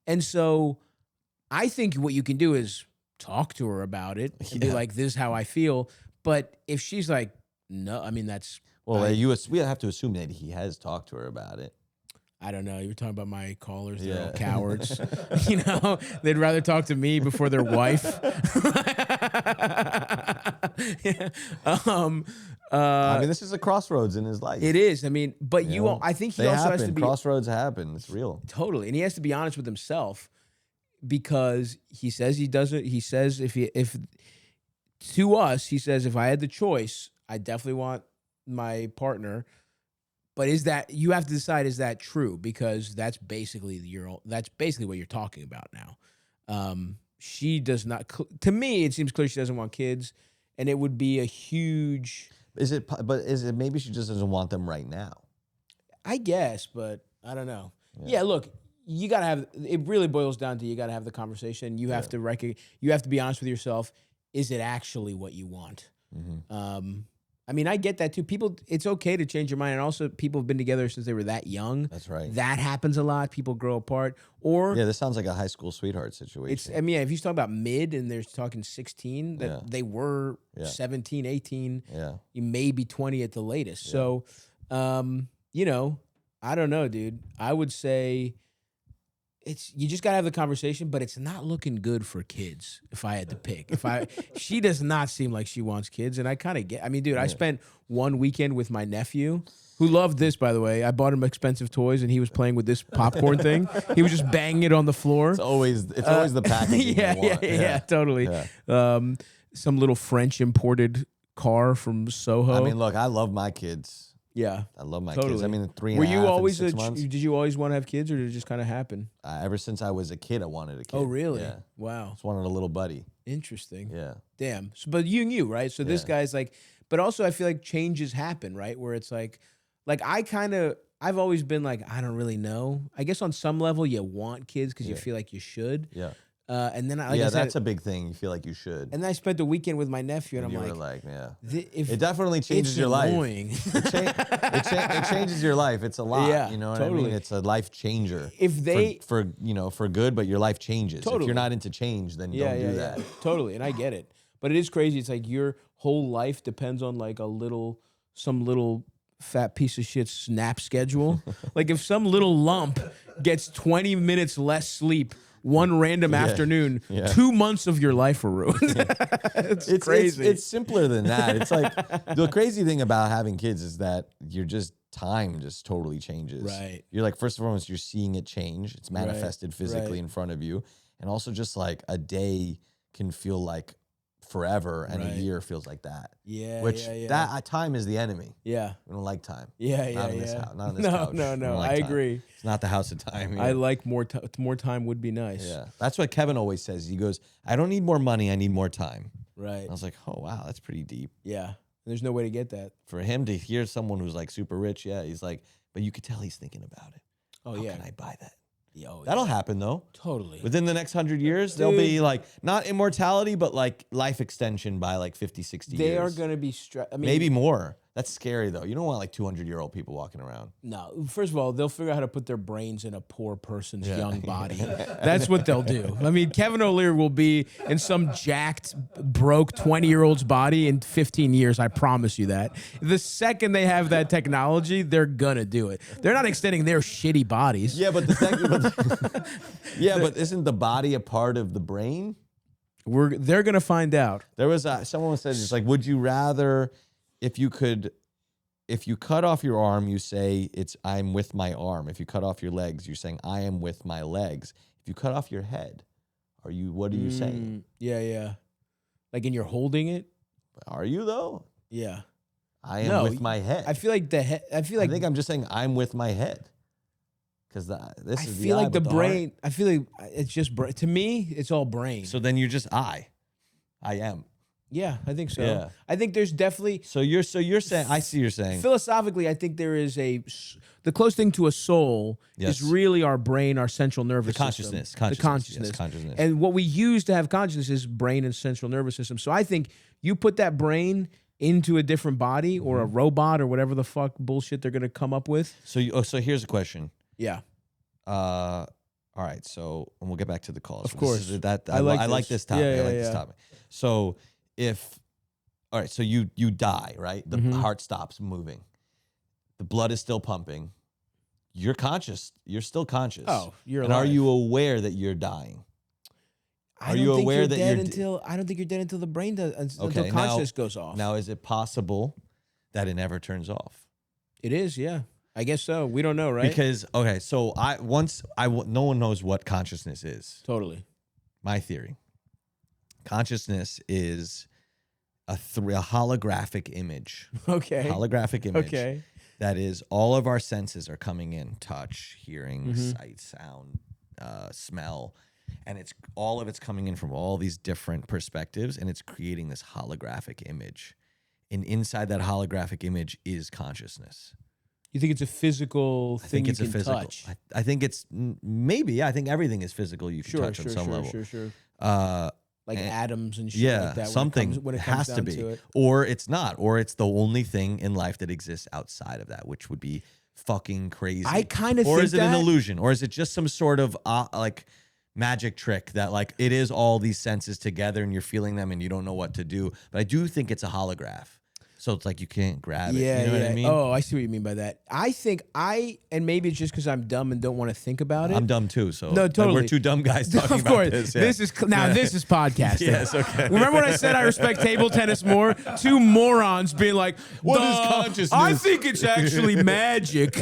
And so I think what you can do is talk to her about it and be like, this is how I feel. But if she's like, no, I mean, that's... Well, we have to assume that he has talked to her about it. I don't know. You were talking about my callers. They're all cowards. They'd rather talk to me before their wife. I mean, this is a crossroads in his life. It is. I mean, but I think he also has to be... Crossroads happen. It's real. Totally. And he has to be honest with himself, because he says he doesn't. He says if to us, he says, if I had the choice, I definitely want my partner. But you have to decide, is that true? Because that's basically what you're talking about now. She does not, to me, it seems clear she doesn't want kids, and it would be a huge... Is it maybe she just doesn't want them right now? I guess, but I don't know. Yeah, look, you got to have, it really boils down to, you got to have the conversation. You have to you have to be honest with yourself. Is it actually what you want? Mm-hmm. I mean, I get that too. People, it's okay to change your mind. And also, people have been together since they were that young. That's right. That happens a lot. People grow apart. Or this sounds like a high school sweetheart situation. If you talk about mid and they're talking 16, that they were 17, 18, maybe 20 at the latest. Yeah. So, I don't know, dude. I would say you just gotta have the conversation, but it's not looking good for kids. If I had to pick, she does not seem like she wants kids, and I kind of get. I mean, dude, I spent one weekend with my nephew, who loved this, by the way. I bought him expensive toys, and he was playing with this popcorn thing. He was just banging it on the floor. It's always the packaging. Yeah, totally. Yeah. Some little French imported car from Soho. I mean, look, I love my kids. Yeah, I love my kids. I mean, 3 and Were a half you always and 6 months. Did you always want to have kids, or did it just kind of happen? Ever since I was a kid, I wanted a kid. Oh, really? Yeah. Wow. Just wanted a little buddy. Interesting. Yeah. Damn. So, but you knew, right? So this guy's like, but also I feel like changes happen, right? Where it's like I've always been like, I don't really know. I guess on some level you want kids because you feel like you should. Yeah. And then that's a big thing. You feel like you should. And then I spent the weekend with my nephew, and I'm like, it definitely changes your life. It changes your life. It's a lot. Yeah, you know what totally. I mean? It's a life changer. If they for good, but your life changes. Totally. If you're not into change, then don't do that. Totally, and I get it. But it is crazy. It's like your whole life depends on like some little fat piece of shit snap schedule. Like if some little lump gets 20 minutes less sleep one random afternoon, 2 months of your life are ruined. It's crazy. It's simpler than that. It's like the crazy thing about having kids is that time just totally changes. Right. You're like, first and foremost, you're seeing it change. It's manifested physically in front of you. And also just like a day can feel like forever and a year feels like that. Yeah. Which that time is the enemy. Yeah. We don't like time. Not in this house. Not in this couch. No. Like I time. agree. It's not the house of time. I like more time would be nice. Yeah. That's what Kevin always says. He goes, I don't need more money, I need more time. Right. And I was like, oh wow, that's pretty deep. Yeah. There's no way to get that. For him to hear someone who's like super rich, he's like, but you could tell he's thinking about it. Oh, How yeah. can I buy that? Yo, That'll happen though. Totally. Within the next 100 years, there'll be like not immortality, but like life extension by like 50, 60 years. They are going to be maybe more. That's scary though. You don't want like 200-year-old people walking around. No. First of all, they'll figure out how to put their brains in a poor person's young body. That's what they'll do. I mean, Kevin O'Leary will be in some jacked, broke 20-year-old's body in 15 years. I promise you that. The second they have that technology, they're going to do it. They're not extending their shitty bodies. Yeah, but but isn't the body a part of the brain? They're going to find out. There was someone said, it's like, would you rather, if you cut off your arm, you say I'm with my arm. If you cut off your legs, you're saying I am with my legs. If you cut off your head, what are you saying? Yeah. Like, and you're holding it? Are you though? Yeah. I am with my head. I feel like the head. I think I'm just saying I'm with my head. Because this I is feel the like the brain. heart. I feel like it's just to me. It's all brain. So then you're just I am. Yeah, I think so. Yeah. I think there's definitely. So you're saying. I see you're saying. Philosophically, I think there is the close thing to a soul is really our brain, our central nervous consciousness, system. The consciousness. Yes, consciousness. And what we use to have consciousness is brain and central nervous system. So I think you put that brain into a different body or a robot or whatever the fuck bullshit they're gonna come up with. So here's a question. Yeah. All right. So and we'll get back to the calls. Of course. I like this topic. Yeah, I like this topic. So all right. So you die, right? The heart stops moving. The blood is still pumping. You're conscious. You're still conscious. Oh, you're and alive. are you aware that you're dying? I don't think you're dead until the brain does until consciousness goes off. Now, is it possible that it never turns off? It is, yeah. I guess so. We don't know, right? Because so no one knows what consciousness is. Totally. My theory. Consciousness is a holographic image. Okay. Holographic image. Okay. That is, all of our senses are coming in: touch, hearing, sight, sound, smell, and all of it's coming in from all these different perspectives, and it's creating this holographic image. And inside that holographic image is consciousness. You think it's a physical thing you can touch? I think it's maybe. I think everything is physical. You can touch on some level. Sure. Like atoms and shit like that. Something when it comes has to down be. to it. Or it's not. Or it's the only thing in life that exists outside of that, which would be fucking crazy. I kind of think Or is it an illusion? Or is it just some sort of like magic trick that like it is all these senses together and you're feeling them and you don't know what to do? But I do think it's a holograph. So it's like you can't grab it. You know what I mean? Oh, I see what you mean by that. I think and maybe it's just because I'm dumb and don't want to think about it. I'm dumb too, so no, totally. We're two dumb guys talking of course. about this. Yeah. This is podcasting. Yes, okay. Remember when I said I respect table tennis more? Two morons being like, What is consciousness? I think it's actually magic,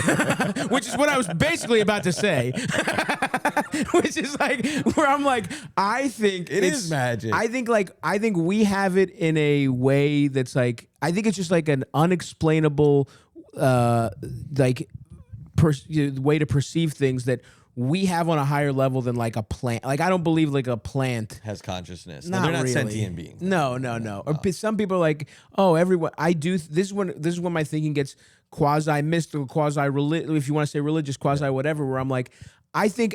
which is what I was basically about to say. Which is like where I'm like, I think it is magic. I think we have it in a way that's like, I think it's just like an unexplainable way to perceive things that we have on a higher level than like a plant. Like I don't believe like a plant has consciousness. Not they're not really. sentient beings. No. Or some people are like, oh, everyone. I do. This is when my thinking gets quasi mystical, quasi religious. If you want to say religious, quasi whatever. Where I'm like, I think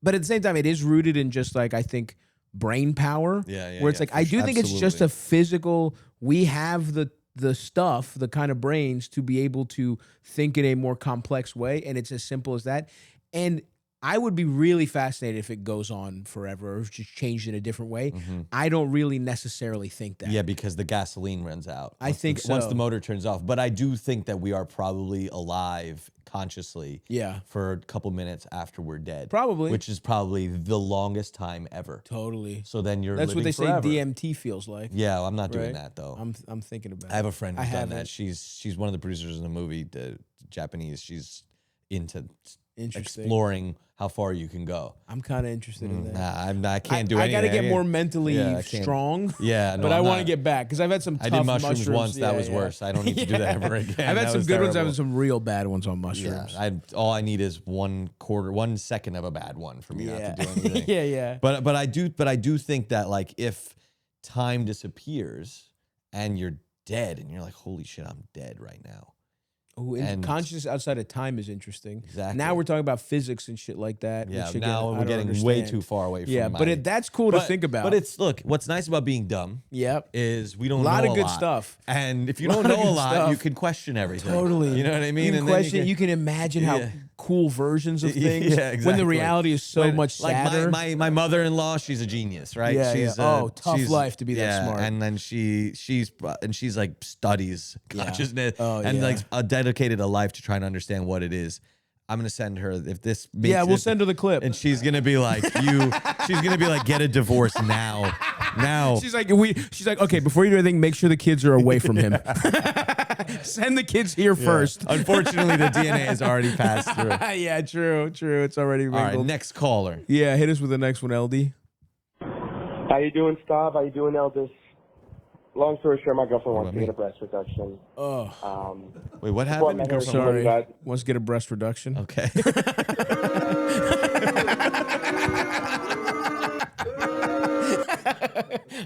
but at the same time, it is rooted in just like I think brain power. Where it's like I do think it's just a physical. We have the stuff, the kind of brains to be able to think in a more complex way, and it's as simple as that. And I would be really fascinated if it goes on forever or just changed in a different way. I don't really necessarily think that. Yeah, because the gasoline runs out. I think so. Once the motor turns off. But I do think that we are probably alive consciously for a couple minutes after we're dead. Probably. Which is probably the longest time ever. Totally. So then That's what they forever. say DMT feels like. Yeah, well, I'm not doing that though. I'm thinking about it. I have a friend who's done that. She's one of the producers in the movie, the Japanese. She's into exploring how far you can go. I'm kind of interested in that. Nah, I can't do anything. I got to get more mentally strong. Yeah, no, but I want to get back because I've had some tough I did mushrooms once. Yeah, that was worse. I don't need to do that ever again. I've had some good terrible. ones. I've had some real bad ones on mushrooms. Yeah, all I need is 1 second of a bad one for me not to do anything. yeah. But I do think that like if time disappears and you're dead and you're like, holy shit, I'm dead right now. Oh, and consciousness outside of time is interesting. Exactly. Now we're talking about physics and shit like that. Yeah, which again, now we're getting way too far away from Yeah, but that's cool to think about. But look, what's nice about being dumb is we don't know a lot. A lot of good stuff. And if you don't know a lot, you can question everything. Totally. You know what I mean? You can question, you can imagine how cool versions of things when the reality is so much sadder. Like my mother-in-law, she's a genius, right? Yeah, tough life to be that smart. And then she's like studies consciousness and like dedicated a life to try and understand what it is. I'm gonna send her if this. We'll send her the clip, and she's gonna be like, she's gonna be like, get a divorce now. She's like, okay, before you do anything, make sure the kids are away from him. Send the kids here first. Unfortunately, the DNA has already passed through. Yeah, true. It's already mingled. All right, next caller. Yeah, hit us with the next one, LD. How you doing, Stav? How you doing, Eldis? long story short, my girlfriend wants to get a breast reduction. Wait, what Before I happened? met Your her, girlfriend- Sorry. got- Wants to get a breast reduction. Okay.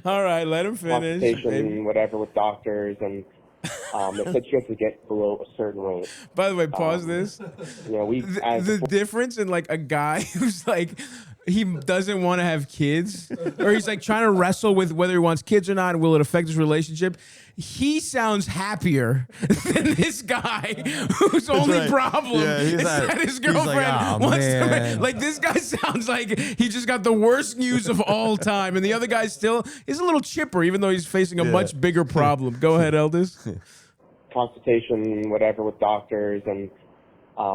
All right, let him finish. consultation, whatever, with doctors, and they said she has to get below a certain weight. By the way, pause this. You know, we The difference in like a guy who's like he doesn't want to have kids, or he's like trying to wrestle with whether he wants kids or not, and will it affect his relationship? He sounds happier than this guy whose only right. problem Yeah, he's is like- that his he's like, girlfriend "Aw, wants man." to. Like this guy sounds like he just got the worst news of all time, and the other guy still is a little chipper, even though he's facing a much bigger problem. Go ahead, Eldest. consultation, whatever, with doctors, and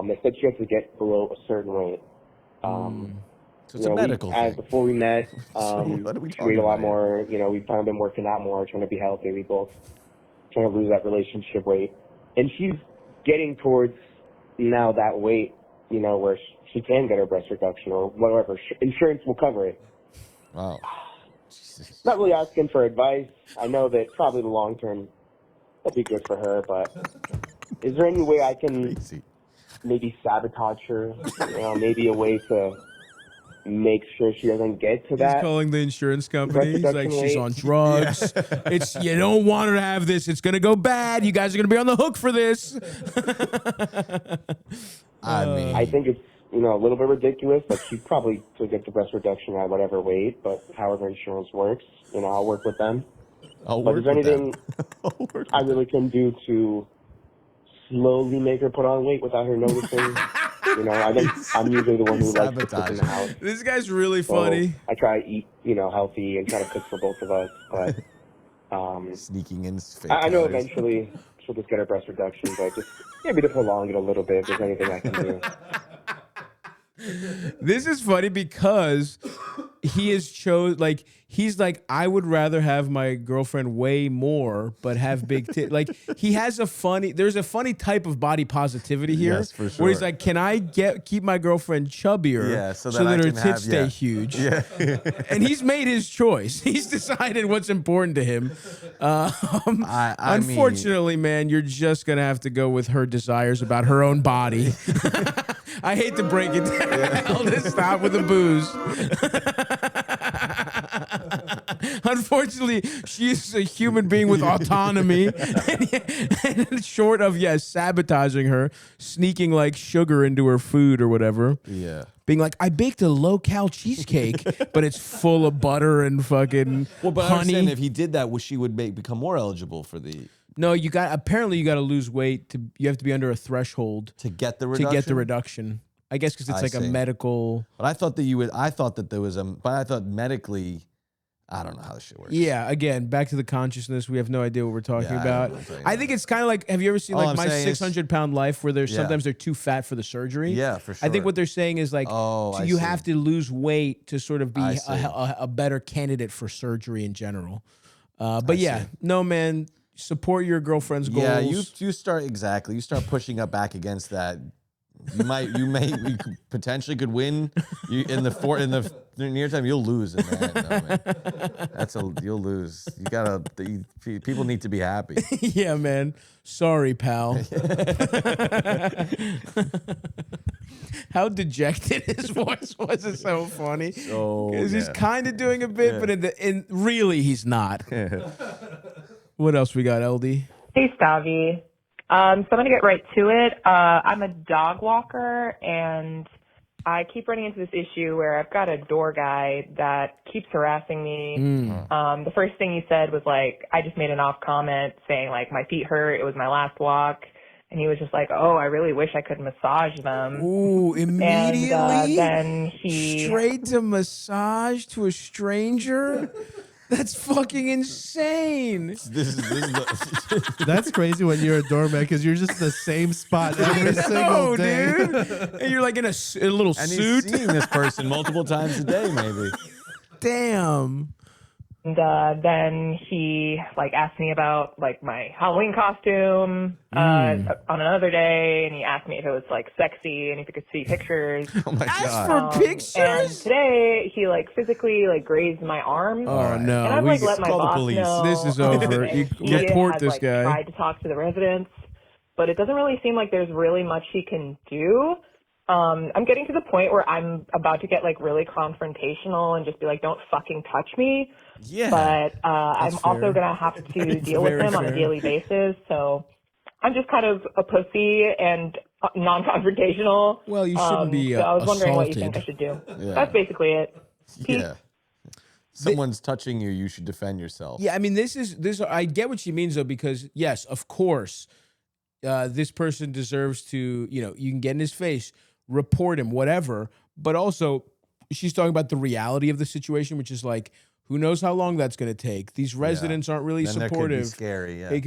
they said she has to get below a certain weight. So it's a medical thing. Before we met, what are we she talking weighed a lot about more. You know, we've kind of been working out more, trying to be healthy. We both trying to lose that relationship weight, and she's getting towards now that weight, you know, where she can get her breast reduction or whatever. Insurance will cover it. Wow. Not really asking for advice. I know that probably the long term will be good for her, but is there any way I can Crazy. maybe sabotage her? You know, maybe a way to make sure she doesn't get to He's that. calling the insurance company. He's like, reduction she's rate. on drugs. It's you don't want her to have this. It's gonna go bad. You guys are gonna be on the hook for this. I mean, I think it's, you know, a little bit ridiculous, but she probably could get the breast reduction at whatever weight, but however insurance works, you know, I'll work with them. I'll But work is there with them. anything I'll work with I really can do to slowly make her put on weight without her noticing? You know, I think I'm usually the one who likes to cook in the house. This guy's really So funny. I try to eat, you know, healthy and try to cook for both of us. But sneaking in fake I know calories. eventually she'll just get her breast reduction, but just maybe to prolong it a little bit if there's anything I can do. This is funny because he has he's like, I would rather have my girlfriend weigh more but have big tits. Like he has there's a funny type of body positivity here, Yes, for where he's sure. like, can I keep my girlfriend chubbier, Yeah, so that I her can tits have- stay yeah. huge? Yeah. And he's made his choice. He's decided what's important to him. I Unfortunately, man, you're just gonna have to go with her desires about her own body. I hate to break it down. Eldest, stop with the booze. Unfortunately, she is a human being with autonomy. And short of, sabotaging her, sneaking like sugar into her food or whatever. Yeah. Being like, I baked a low-cal cheesecake, but it's full of butter and fucking Well, but I understand honey. if he did that, she would become more eligible for No, apparently you got to lose weight. You have to be under a threshold to get the to reduction. get the reduction. I guess because it's I like a see. medical. But I thought that I thought that there was but I thought medically, I don't know how this shit works. Yeah, again, back to the consciousness. We have no idea what we're talking Yeah, I about. don't know what you're I think it's kind of like, have you ever seen All like I'm My saying is- 600-Pound Life, where Yeah. sometimes they're too fat for the surgery? Yeah, for I sure. think what they're saying is like, Oh, I you see. have to lose weight to sort of be I see. a better candidate for surgery in general. But I see. no, man, support your girlfriend's goals. Yeah, you start pushing up back against that. You potentially could win. In the near time, you'll lose in that. No, man. You'll lose. People need to be happy. Yeah, man. Sorry, pal. How dejected his voice was. It's so funny. Because he's kind of doing a bit, but really he's not. What else we got, LD? Hey, Stavvy. So I'm going to get right to it. I'm a dog walker, and I keep running into this issue where I've got a door guy that keeps harassing me. The first thing he said was like, I just made an off comment saying like, my feet hurt. It was my last walk. And he was just like, oh, I really wish I could massage them. Ooh, immediately? And then straight to massage to a stranger? That's fucking insane. That's crazy when you're a doorman because you're just in the same spot every single day. Dude. And you're like in a little And suit. he's seeing this person multiple times a day, maybe. Damn. then he like asked me about like my Halloween costume on another day, and he asked me if it was like sexy and if he could see pictures. Oh my Ask god. for pictures? And today he like physically like grazed my arm. Oh no! And I've like let my call the boss police. know. This is over. and You he report has, this like, guy. Tried to talk to the residents, but it doesn't really seem like there's really much he can do. I'm getting to the point where I'm about to get like really confrontational and just be like, "Don't fucking touch me." Yeah. But I'm fair. also gonna have to deal with very him on fair. a daily basis. So I'm just kind of a pussy and non-confrontational. Well, you shouldn't be So I was wondering what you think I assaulted. should do. Yeah. That's basically it. Peace. Yeah. Someone's touching you, you should defend yourself. Yeah, I mean, this. I get what she means though, because yes, of course, this person deserves to. You know, you can get in his face, report him, whatever. But also, she's talking about the reality of the situation, which is like, who knows how long that's going to take. These residents aren't really Then that could be supportive. scary. Yeah.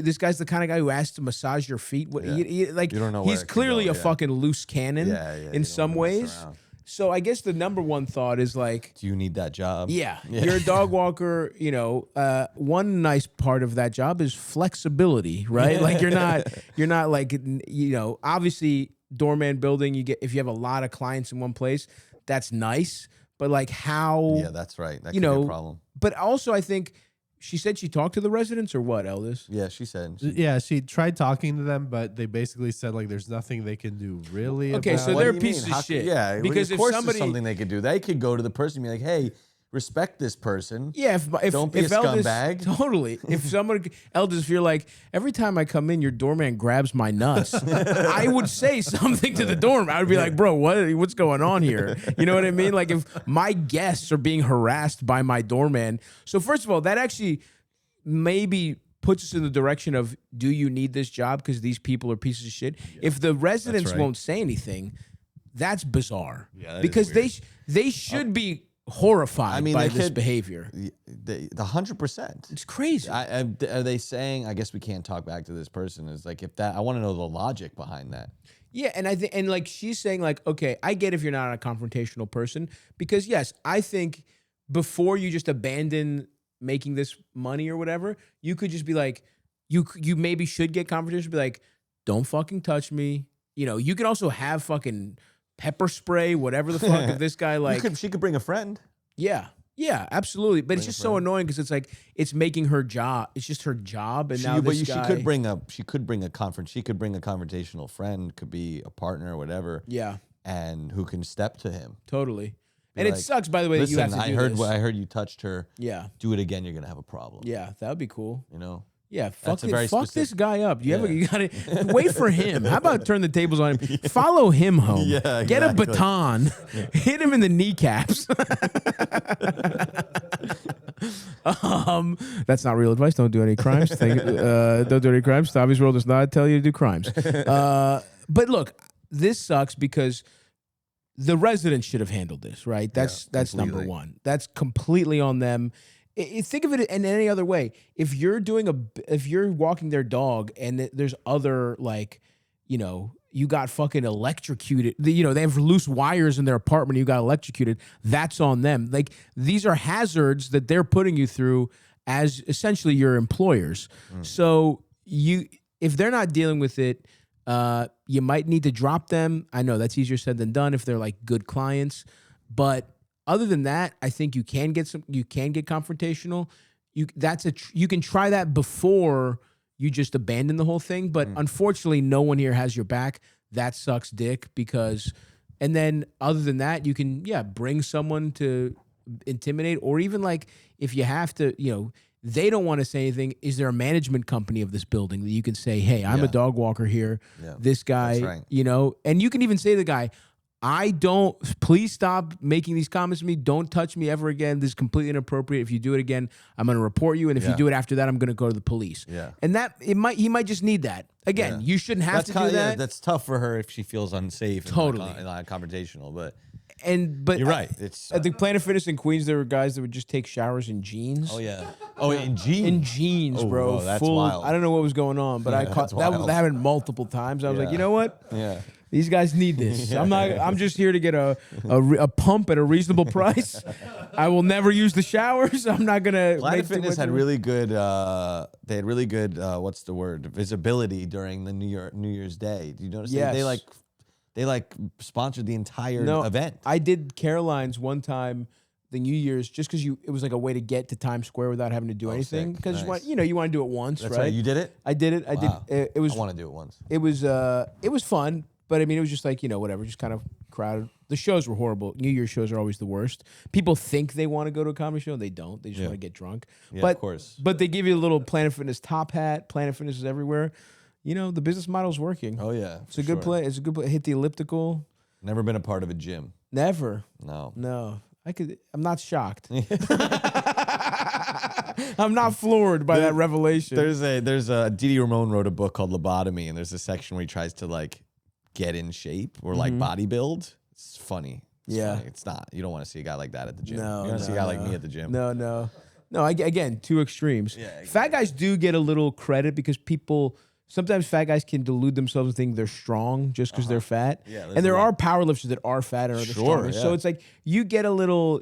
This guy's the kind of guy who asks to massage your feet. What, Yeah. like, You don't know where he's it could clearly go, a yeah. fucking loose cannon Yeah, yeah, you in don't some wanna mess ways. around. So I guess the number one thought is like, Do you need that job? yeah, you're a dog walker. You know, one nice part of that job is flexibility, right? Like you're not like, you know, obviously doorman building. You get if you have a lot of clients in one place, that's nice. But like how? Yeah, that's right. That you could be know, a problem. But also, I think she said she talked to the residents or what, Eldis? Yeah, she said. Yeah, she tried talking to them, but they basically said like there's nothing they can do really. Okay, about so it. What they're do you mean? pieces of How shit. could- yeah, because of if course somebody, there's something they could do. They could go to the person and be like, "Hey, respect this person." yeah, if Don't be a Eldis, scumbag. totally. If someone Eldis, if you're like every time I come in, your doorman grabs my nuts, I would say something to the doorman. I would be like, bro, what's going on here? You know what I mean? Like if my guests are being harassed by my doorman. So first of all, that actually maybe puts us in the direction of, do you need this job because these people are pieces of shit? If the residents right. won't say anything, that's bizarre. Yeah, that is because weird. they should be horrified by they this could- behavior. The 100%. It's crazy. Are they saying? I guess we can't talk back to this person. Is like if that. I want to know the logic behind that. Yeah, and I think, and like she's saying, like, okay, I get if you're not a confrontational person, because yes, I think before you just abandon making this money or whatever, you could just be like, you maybe should get confrontational, be like, don't fucking touch me. You know, you can also have fucking pepper spray, whatever the fuck. If this guy like, She could bring a friend. yeah, absolutely, but it's just so annoying because it's like it's making her job. It's just her job, and now this guy. She could bring a confrontational friend, could be a partner or whatever. Yeah, And who can step to him. totally. And it like, sucks, by the way, that you have Listen, to do this. I heard you touched her. Yeah, Do it again, you're gonna have a problem. yeah, that would be cool. You know. Yeah, That's fuck, a very fuck this specific- guy up. You Yeah. gotta wait for him. How about turn the tables on him? Follow him home. Yeah, Get a exactly. baton. Hit him in the kneecaps. That's not real advice. Don't do any crimes. Don't do any crimes. Stavvy's world does not tell you to do crimes. But look, this sucks because the residents should have handled this, right? That's number completely. one. That's completely on them. Think of it in any other way. If you're walking their dog and there's other like, you know, you got fucking electrocuted. You know, they have loose wires in their apartment. You got electrocuted. That's on them. Like these are hazards that they're putting you through as essentially your employers. So if they're not dealing with it, you might need to drop them. I know that's easier said than done if they're like good clients, but other than that, I think you can get confrontational. You can try that before you just abandon the whole thing. But unfortunately, no one here has your back. That sucks dick and then other than that, you can, bring someone to intimidate, or even like if you have to, you know, they don't want to say anything. Is there a management company of this building that you can say, hey, I'm a dog walker here. Yeah, this guy, that's right. you know, and you can even say to the guy, please stop making these comments to me. Don't touch me ever again. This is completely inappropriate. If you do it again, I'm going to report you. And if you do it after that, I'm going to go to the police. Yeah. And he might just need that. Again, you shouldn't have to do that. Yeah, that's tough for her if she feels unsafe. Totally. And not confrontational, but But you're right. It's at the Planet Fitness in Queens, there were guys that would just take showers in jeans. oh yeah. Oh, in jeans. In jeans, Oh, bro. whoa, that's full. wild. I don't know what was going on, but I caught that's wild. that happened multiple times. I was like, Yeah. you know what? Yeah. These guys need this. I'm just here to get a pump at a reasonable price. I will never use the showers. I'm not gonna. Planet Fitness had really good. They had really good. What's the word? Visibility during the New Year's Day. Do you notice? Yes. They sponsored the entire event. I did Caroline's one time. The New Year's, just because it was like a way to get to Times Square without having to do anything. Because you want to do it once, That's right. You did it? I did it. I did. It was. I want to do it once. It was fun, but I mean, it was just like whatever, just kind of crowded. The shows were horrible. New Year's shows are always the worst. People think they want to go to a comedy show, they don't. They just want to get drunk. Yeah, but, of course. But they give you a little Planet Fitness top hat. Planet Fitness is everywhere. The business model's working. Oh yeah, it's a good play. It's a good play. Hit the elliptical. Never been a part of a gym. Never. No. I'm not shocked. I'm not floored by that revelation. There's a Didi Ramon wrote a book called Lobotomy, and there's a section where he tries to get in shape or bodybuild. It's funny. Funny. It's not. You don't want to see a guy like that at the gym. You want to see a guy like me at the gym. No. Again, two extremes. Yeah, exactly. Fat guys do get a little credit because sometimes fat guys can delude themselves and think they're strong just because they're fat. Yeah, and there are powerlifters that are fat and are the strongest. So it's like you get a little.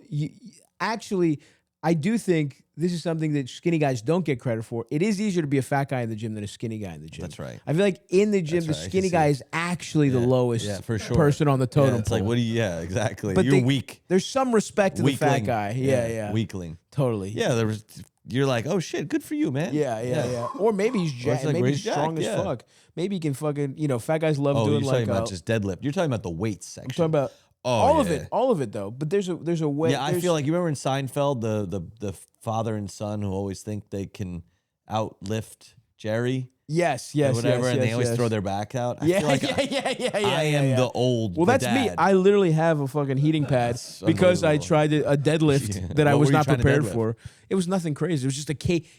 Actually, I do think this is something that skinny guys don't get credit for. It is easier to be a fat guy in the gym than a skinny guy in the gym. That's right. I feel like in the gym, the skinny guy is actually the lowest person on the totem pole. It's like, exactly. But You're weak. There's some respect to the fat guy. Yeah. Weakling. Totally. Yeah, you're like, oh shit, good for you, man. Yeah. Or maybe he's jacked. Maybe he's strong as fuck. Maybe he can fucking, fat guys love doing you're talking about just deadlift. You're talking about the weights section. I'm talking about all of it though. But there's a way. Yeah, I feel like you remember in Seinfeld the father and son who always think they can outlift Jerry. Yes, and they always throw their back out. I feel like I am the old. Well, that's me. I literally have a fucking heating pad because I tried a deadlift that I was not prepared for. It was nothing crazy. It was just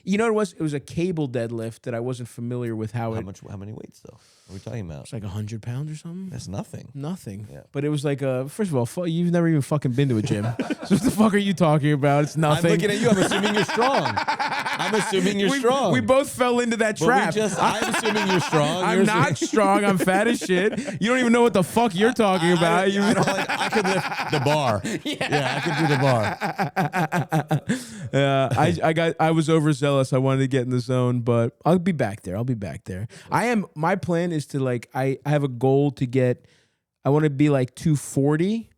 you know what it was? It was a cable deadlift that I wasn't familiar with how many weights though? What are we talking about? It's like 100 pounds or something. That's nothing. Nothing. Yeah. But it was like first of all, you've never even fucking been to a gym. So what the fuck are you talking about? It's nothing. I'm looking at you. I'm assuming you're strong. I'm assuming you're strong. We both fell into that trap. I'm assuming you're strong. I'm not strong. I'm fat as shit. You don't even know what the fuck you're talking about. I could lift the bar. Yeah, I could do the bar. I was overzealous. I wanted to get in the zone, but I'll be back there. My plan is to I have a goal to get. I want to be like 240,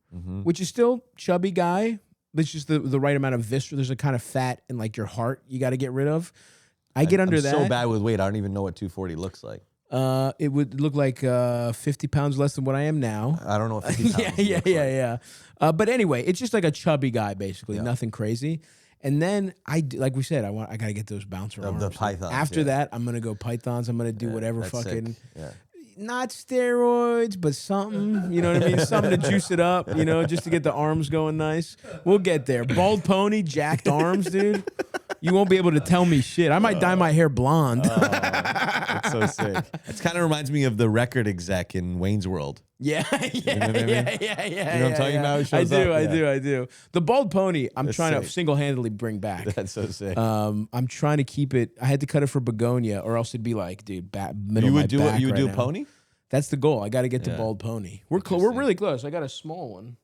which is still chubby guy. It's just the right amount of viscera. There's a kind of fat in your heart you got to get rid of. I'm so bad with weight. I don't even know what 240 looks like. It would look like 50 pounds less than what I am now. I don't know what 50 pounds looks like. But anyway, it's just like a chubby guy, basically. Nothing crazy. And then like we said, I got to get those bouncer arms. The pythons. After that, I'm gonna go pythons. I'm gonna do whatever fucking. Not steroids, but something, you know what I mean? Something to juice it up, just to get the arms going nice. We'll get there. Bald pony, jacked arms, dude. You won't be able to tell me shit. I might dye my hair blonde. That's so sick. It kind of reminds me of the record exec in Wayne's World. Yeah. You know what I mean? Yeah. You know what I'm talking about? I do. The bald pony, I'm trying to single-handedly bring back. That's so sick. I'm trying to keep it. I had to cut it for begonia, or else it'd be like, dude, middle you would of do my back You would right do now. a pony? That's the goal. I got to get to bald pony. We're really close. I got a small one,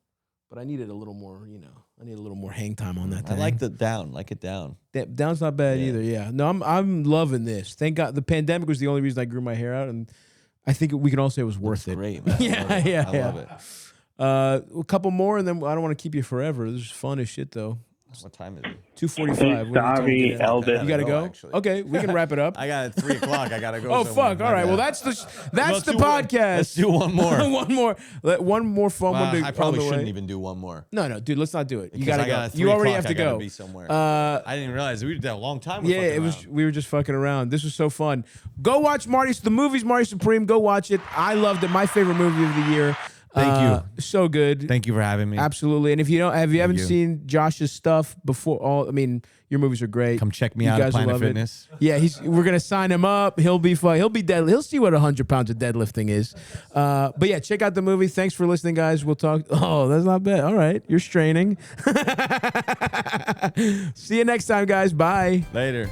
but I needed a little more. I need a little more hang time on that thing. I like the down. Like it down. Down's not bad either. Yeah. No, I'm loving this. Thank God. The pandemic was the only reason I grew my hair out, and I think we can all say it was worth it. Great, man. I love it. A couple more, and then I don't want to keep you forever. This is fun as shit, though. What time is it? Hey,2:45. Stavvy, Eldis. You gotta go? Actually. Okay, we can wrap it up. I got it 3 o'clock. I gotta go. Oh somewhere. fuck! All right. Well, that's the podcast. Let's do one more. one more fun one. I probably shouldn't even do one more. No, dude. Let's not do it. You Because gotta go. You already have to go. Be somewhere. I didn't even realize we did that a long time. Yeah, we were just fucking around. This was so fun. Go watch the movies. Marty Supreme. Go watch it. I loved it. My favorite movie of the year. Thank you. So good. Thank you for having me. Absolutely. And if you haven't seen Josh's stuff before, your movies are great. Come check me out at Planet Fitness. Yeah, we're gonna sign him up. He'll be fun. He'll be dead. He'll see what 100 pounds of deadlifting is. But yeah, check out the movie. Thanks for listening, guys. We'll talk. Oh, that's not bad. All right, you're straining. See you next time, guys. Bye. Later.